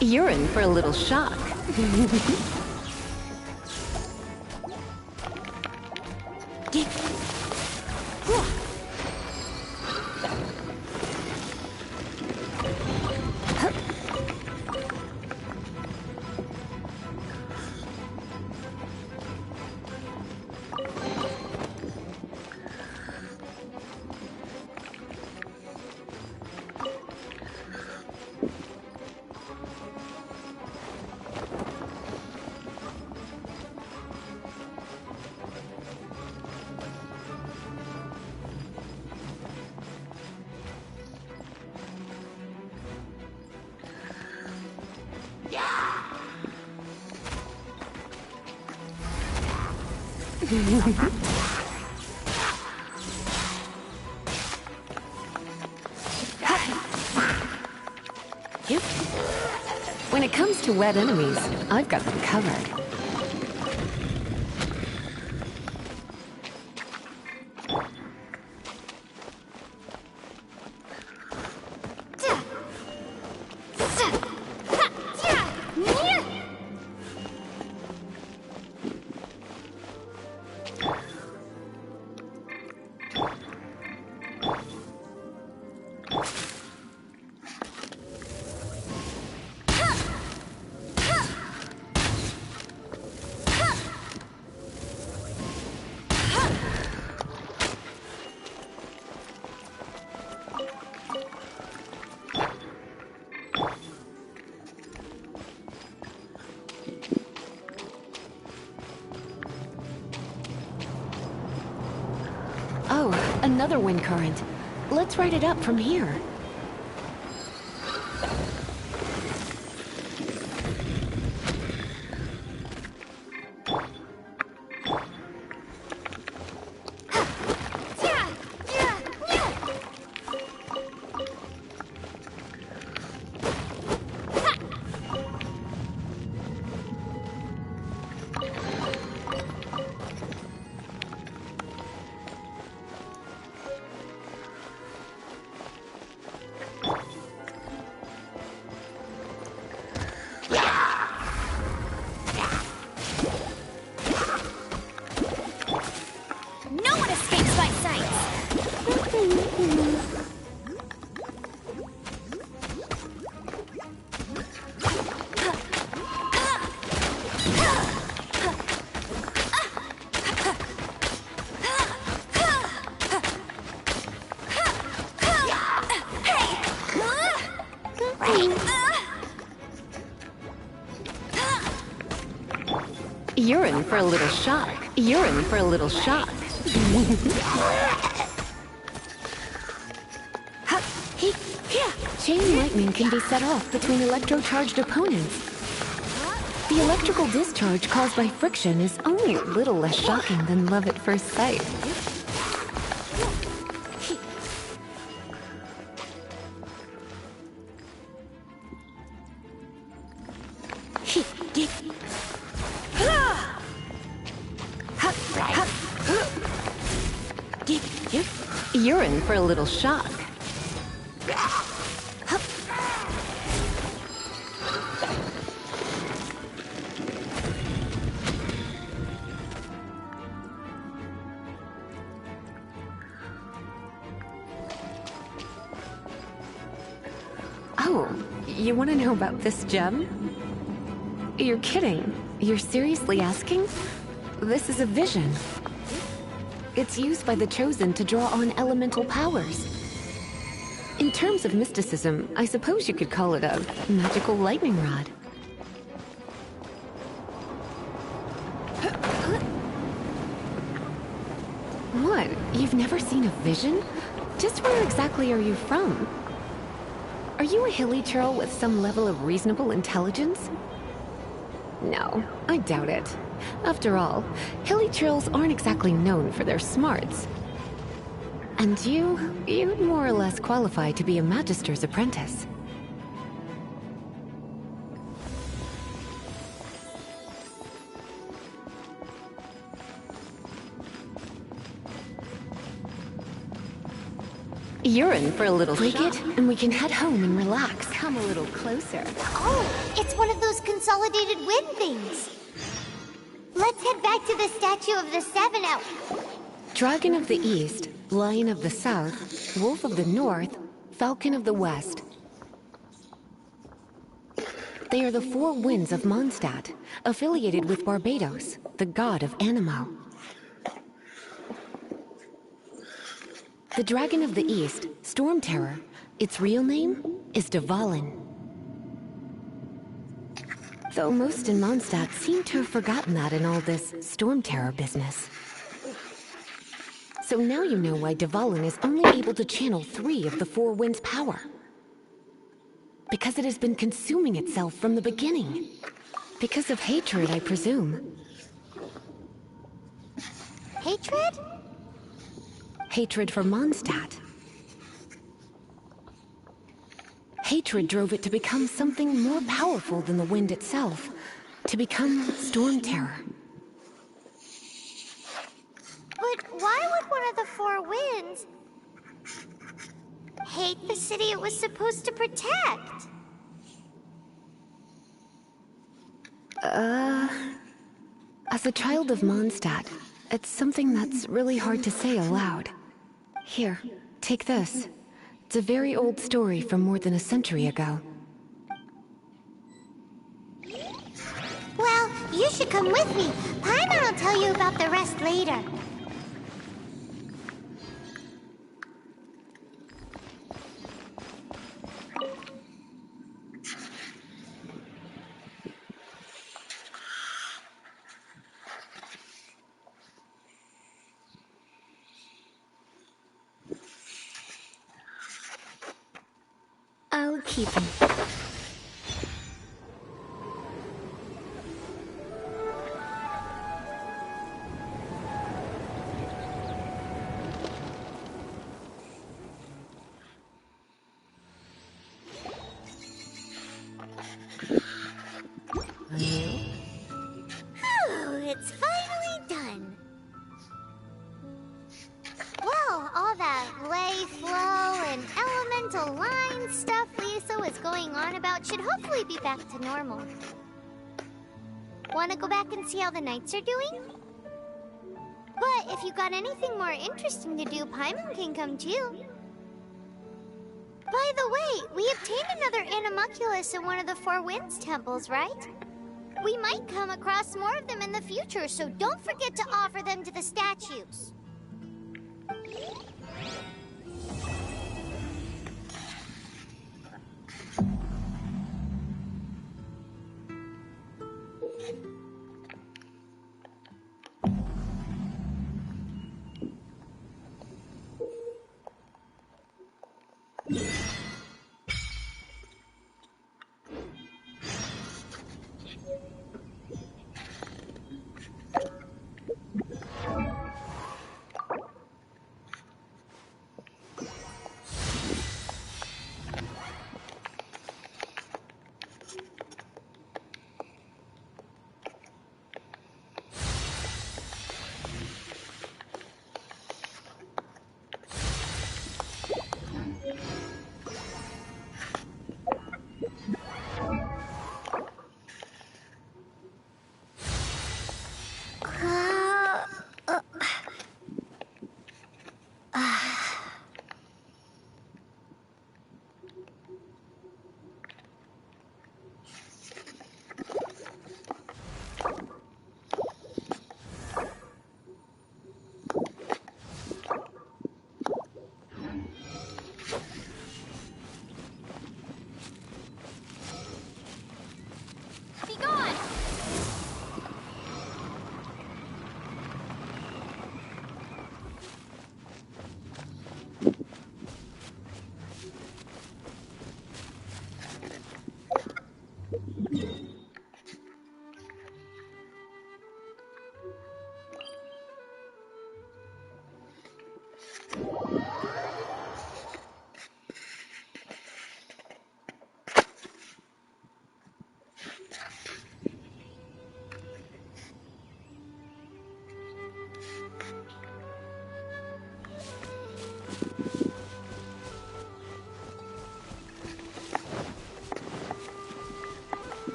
You're in for a little shock. When it comes to wet enemies, I've got them covered. another wind current. Let's ride it up from here. No one escapes my sights! You're in for a little shock. You're in for a little shock. Chain lightning can be set off between electro-charged opponents. The electrical discharge caused by friction is only a little less shocking than love at first sight. You're in for a little shock. Oh, you want to know about this gem? You're kidding. You're seriously asking? This is a vision. It's used by the Chosen to draw on elemental powers. In terms of mysticism, I suppose you could call it a magical lightning rod. What? You've never seen a vision? Just where exactly are you from? Are you a hilly churl with some level of reasonable intelligence? No, I doubt it. After all, hilly churls aren't exactly known for their smarts. And you'd more or less qualify to be a magister's apprentice. You're in for a little break it, and we can head home and relax. Come a little closer. Oh, it's one of those consolidated wind things. Let's head back to the statue of the Seven Elf. Dragon of the East, Lion of the South, Wolf of the North, Falcon of the West. They are the four winds of Mondstadt, affiliated with Barbados, the god of Anemo. The Dragon of the East, Storm Terror, its real name is Dvalin. Though most in Mondstadt seem to have forgotten that in all this Storm Terror business. So now you know why Dvalin is only able to channel 3 of the four winds' power. Because it has been consuming itself from the beginning. Because of hatred, I presume. Hatred? Hatred for Mondstadt. Hatred drove it to become something more powerful than the wind itself. To become Storm Terror. But why would one of the four winds hate the city it was supposed to protect? As a child of Mondstadt, it's something that's really hard to say aloud. Here, take this. It's a very old story from more than a century ago. Well, you should come with me. Paimon will tell you about the rest later. keep them. It's finally done. Well, all that lay flow and elemental line stuff Lisa was going on about should hopefully be back to normal. Want to go back and see how the knights are doing? But if you got anything more interesting to do, Paimon can come too. By the way, we obtained another Animalculus in one of the Four Winds temples, right? We might come across more of them in the future, so don't forget to offer them to the statues.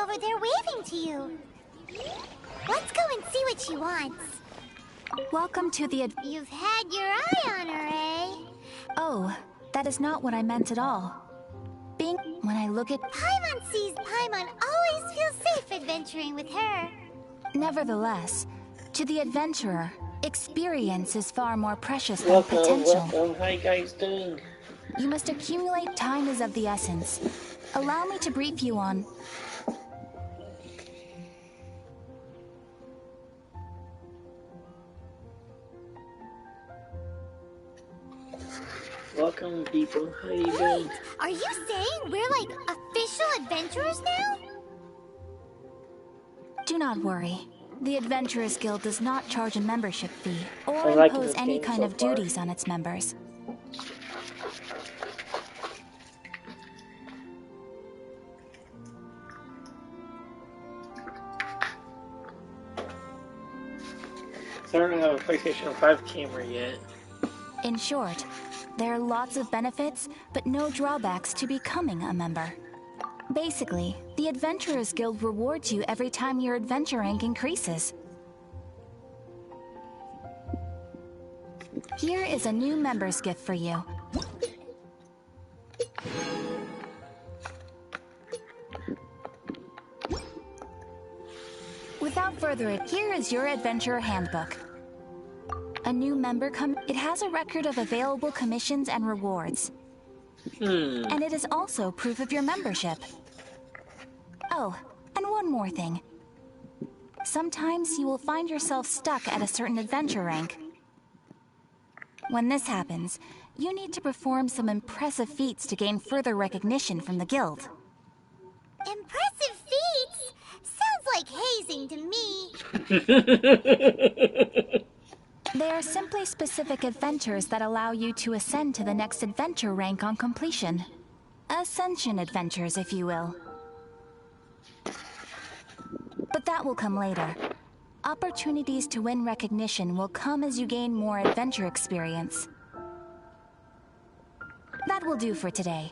Over there waving to you. Let's go and see what she wants. Welcome to the You've had your eye on her, eh? Oh, that is not what I meant at all. When I look at Paimon sees Paimon always feels safe adventuring with her. Nevertheless, to the adventurer, experience is far more precious than potential. Welcome. How you guys doing? You must accumulate time is of the essence. Allow me to brief you on... Welcome, people. How you doing? Are you saying we're like official adventurers now? Do not worry. The Adventurers Guild does not charge a membership fee or impose any kind of duties on its members. So I don't have a PlayStation 5 camera yet. In short, there are lots of benefits, but no drawbacks to becoming a member. Basically, the Adventurers Guild rewards you every time your adventure rank increases. Here is a new member's gift for you. Without further ado, here is your adventurer handbook. A new member it has a record of available commissions and rewards. And it is also proof of your membership. Oh, and one more thing. Sometimes you will find yourself stuck at a certain adventure rank. When this happens, you need to perform some impressive feats to gain further recognition from the guild. Impressive feats? Sounds like hazing to me. They are simply specific adventures that allow you to ascend to the next adventure rank on completion. Ascension adventures, if you will. But that will come later. Opportunities to win recognition will come as you gain more adventure experience. That will do for today.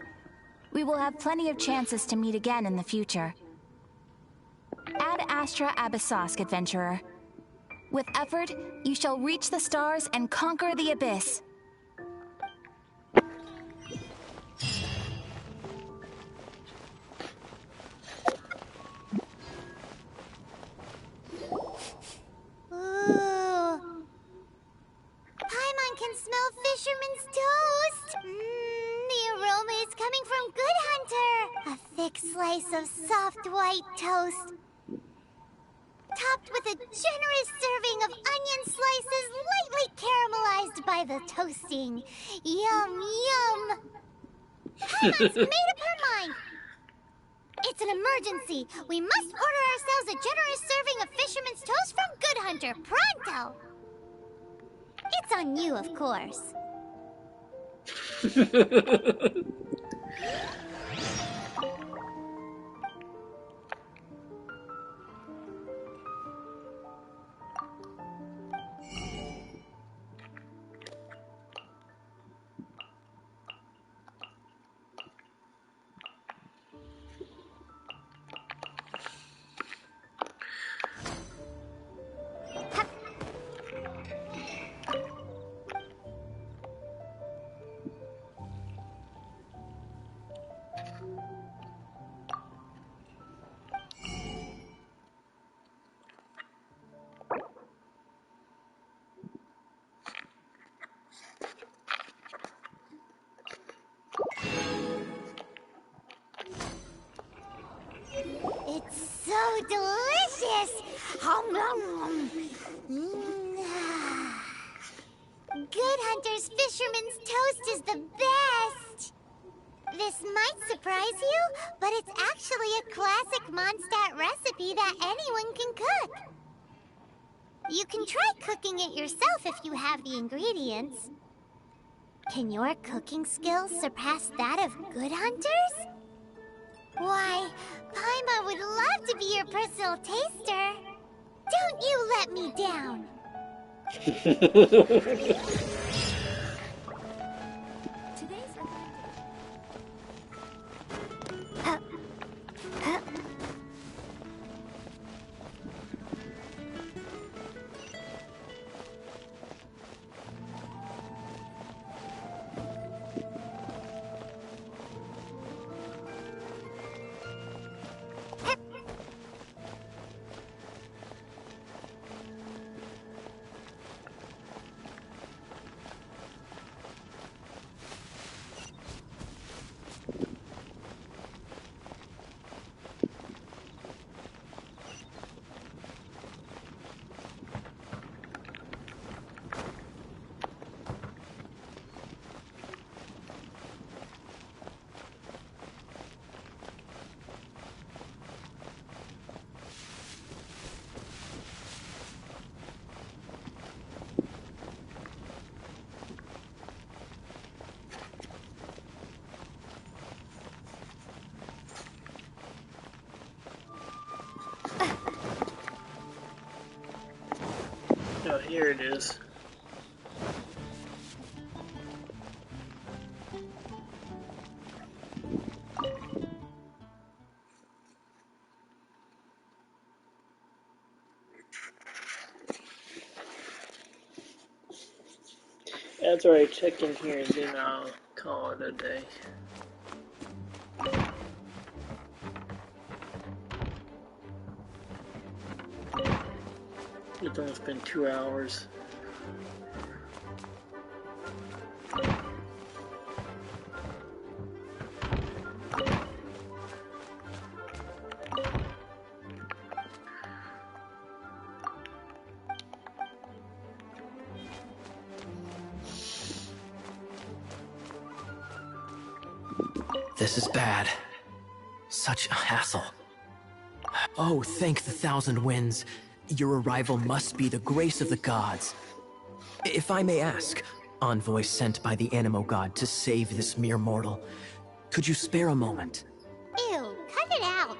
We will have plenty of chances to meet again in the future. Ad Astra Abyssosk, adventurer. With effort, you shall reach the stars and conquer the abyss. Ooh. Paimon can smell fisherman's toast. The aroma is coming from Good Hunter. A thick slice of soft white toast, topped with a generous serving of onion slices lightly caramelized by the toasting. Yum, yum. Paimon's made up her mind. It's an emergency. We must order ourselves a generous serving of fisherman's toast from Good Hunter, pronto! It's on you, of course. It's so delicious! Good Hunter's Fisherman's Toast is the best! This might surprise you, but it's actually a classic Mondstadt recipe that anyone can cook. You can try cooking it yourself if you have the ingredients. Can your cooking skills surpass that of Good Hunter's? Why, Paimon would love to be your personal taster. Don't you let me down. Oh, here it is. That's alright, check in here and then I'll call it a day. It's almost been 2 hours. This is bad. Such a hassle. Oh, thank the thousand winds. Your arrival must be the grace of the gods. If I may ask, envoy sent by the Animo god to save this mere mortal, could you spare a moment? Ew, cut it out.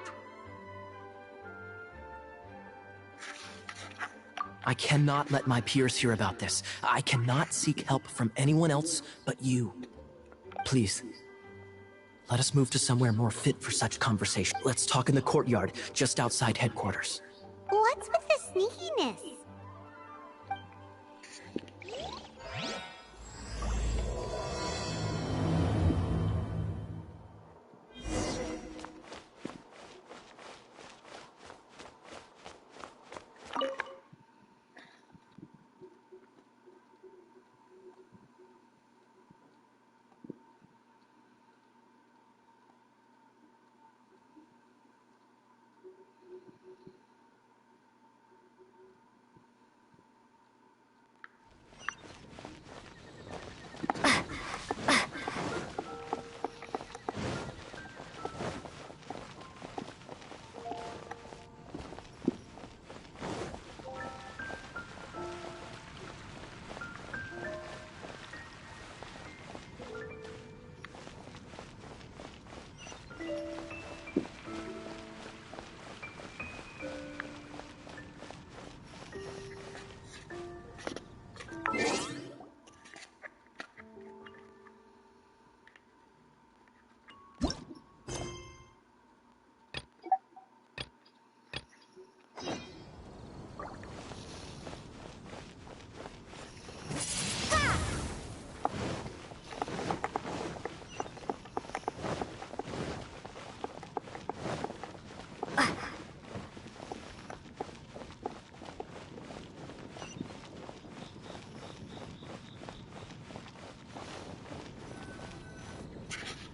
I cannot let my peers hear about this. I cannot seek help from anyone else but you. Please, let us move to somewhere more fit for such conversation. Let's talk in the courtyard, just outside headquarters. What's with the sneakiness?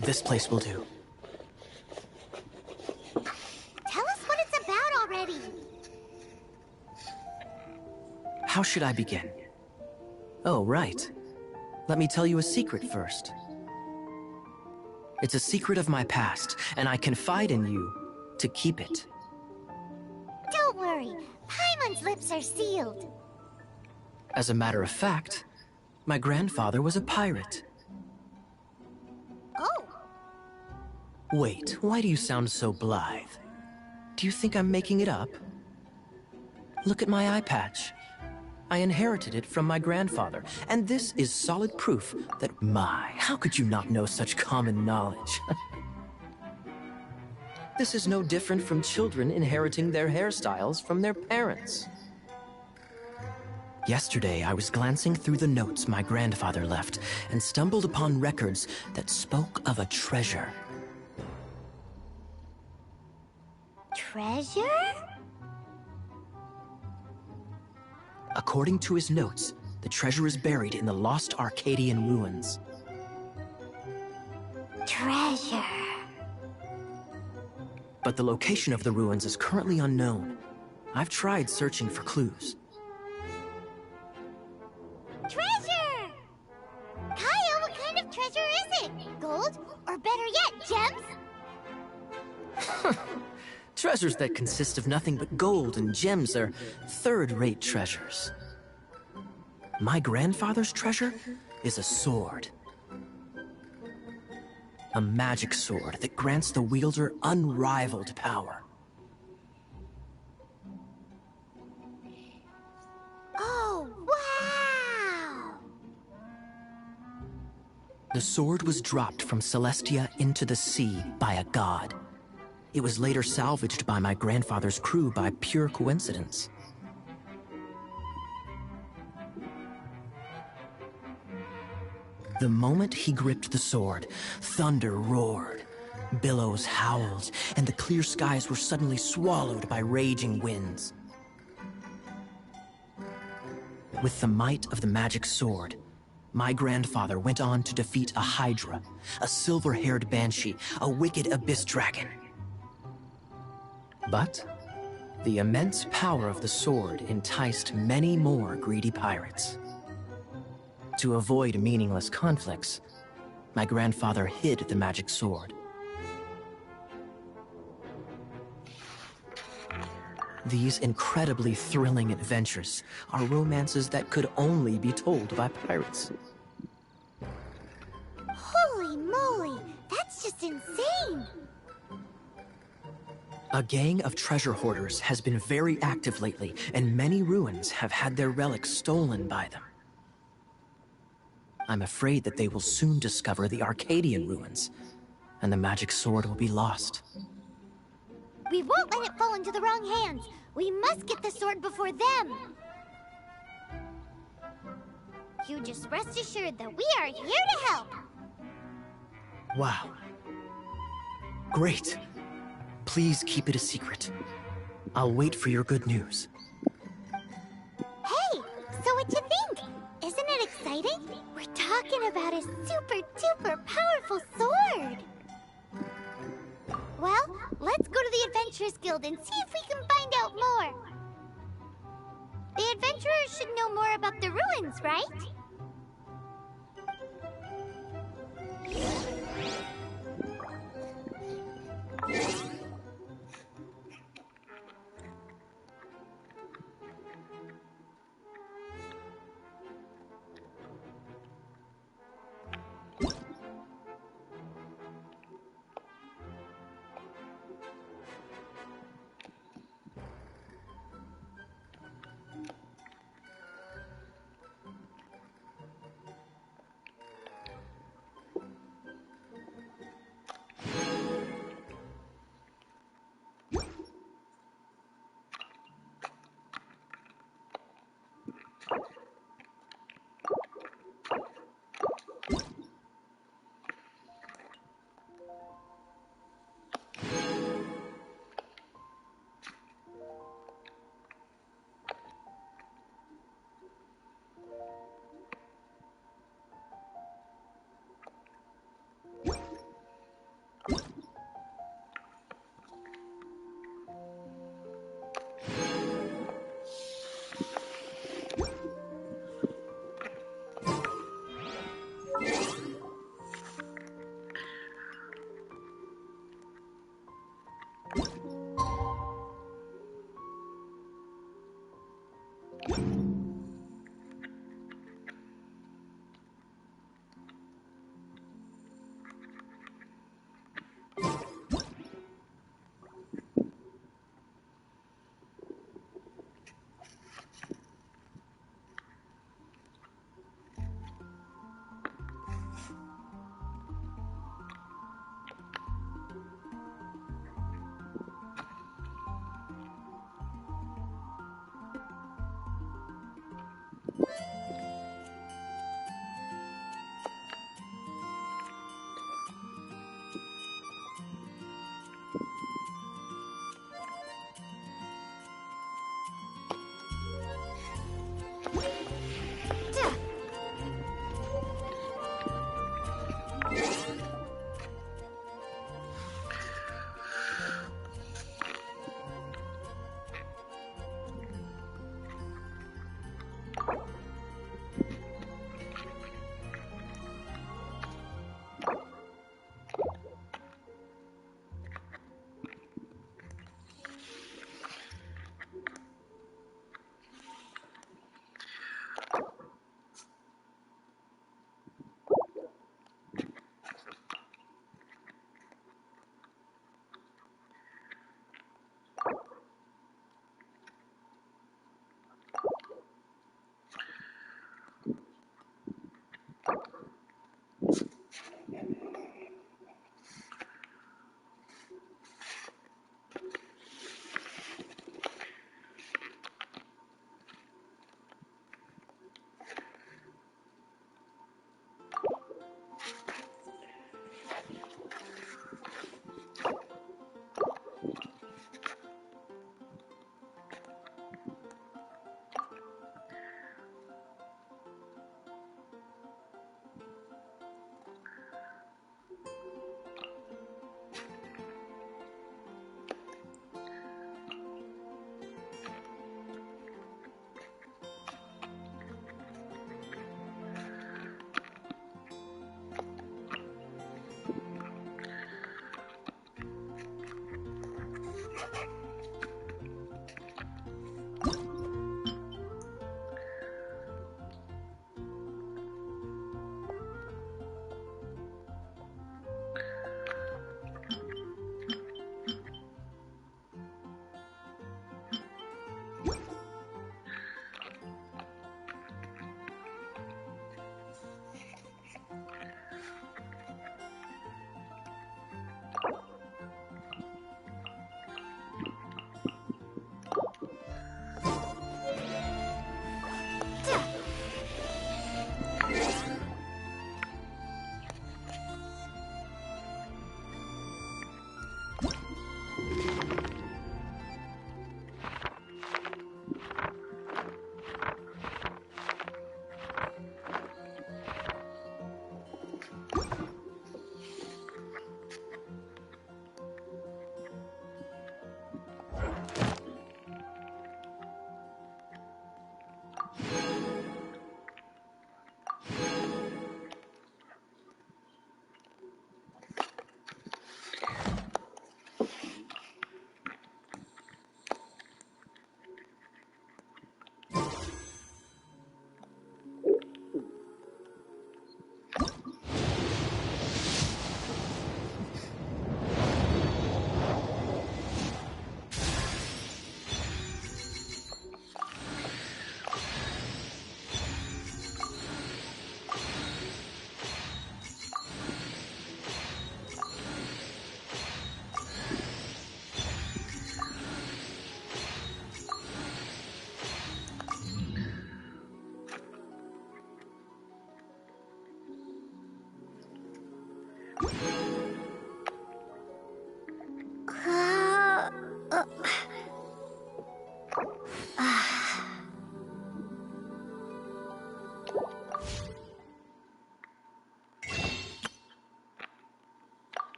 This place will do. Tell us what it's about already. How should I begin? Oh, right. Let me tell you a secret first. It's a secret of my past, and I confide in you to keep it. Don't worry, Paimon's lips are sealed. As a matter of fact, my grandfather was a pirate. Oh. Wait, why do you sound so blithe? Do you think I'm making it up? Look at my eye patch. I inherited it from my grandfather, and this is solid proof that how could you not know such common knowledge? This is no different from children inheriting their hairstyles from their parents. Yesterday, I was glancing through the notes my grandfather left and stumbled upon records that spoke of a treasure. Treasure? According to his notes, the treasure is buried in the lost Arcadian ruins. Treasure. But the location of the ruins is currently unknown. I've tried searching for clues. Treasure! Kyle, what kind of treasure is it? Gold? Or better yet, gems? Treasures that consist of nothing but gold and gems are third-rate treasures. My grandfather's treasure is a sword. A magic sword that grants the wielder unrivaled power. Oh, wow! The sword was dropped from Celestia into the sea by a god. It was later salvaged by my grandfather's crew by pure coincidence. The moment he gripped the sword, thunder roared, billows howled, and the clear skies were suddenly swallowed by raging winds. With the might of the magic sword, my grandfather went on to defeat a Hydra, a silver-haired banshee, a wicked abyss dragon. But the immense power of the sword enticed many more greedy pirates. To avoid meaningless conflicts, my grandfather hid the magic sword. These incredibly thrilling adventures are romances that could only be told by pirates. Holy moly, that's just insane! A gang of treasure hoarders has been very active lately, and many ruins have had their relics stolen by them. I'm afraid that they will soon discover the Arcadian ruins, and the magic sword will be lost. We won't let it fall into the wrong hands. We must get the sword before them. You just rest assured that we are here to help. Wow. Great. Please keep it a secret. I'll wait for your good news. Hey, so what you think? Isn't it exciting? We're talking about a super powerful sword. Well, let's go to the Adventurers Guild and see if we can find out more. The adventurers should know more about the ruins, right?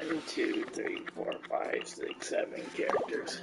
1, 2, 3, 4, 5, 6, 7 characters.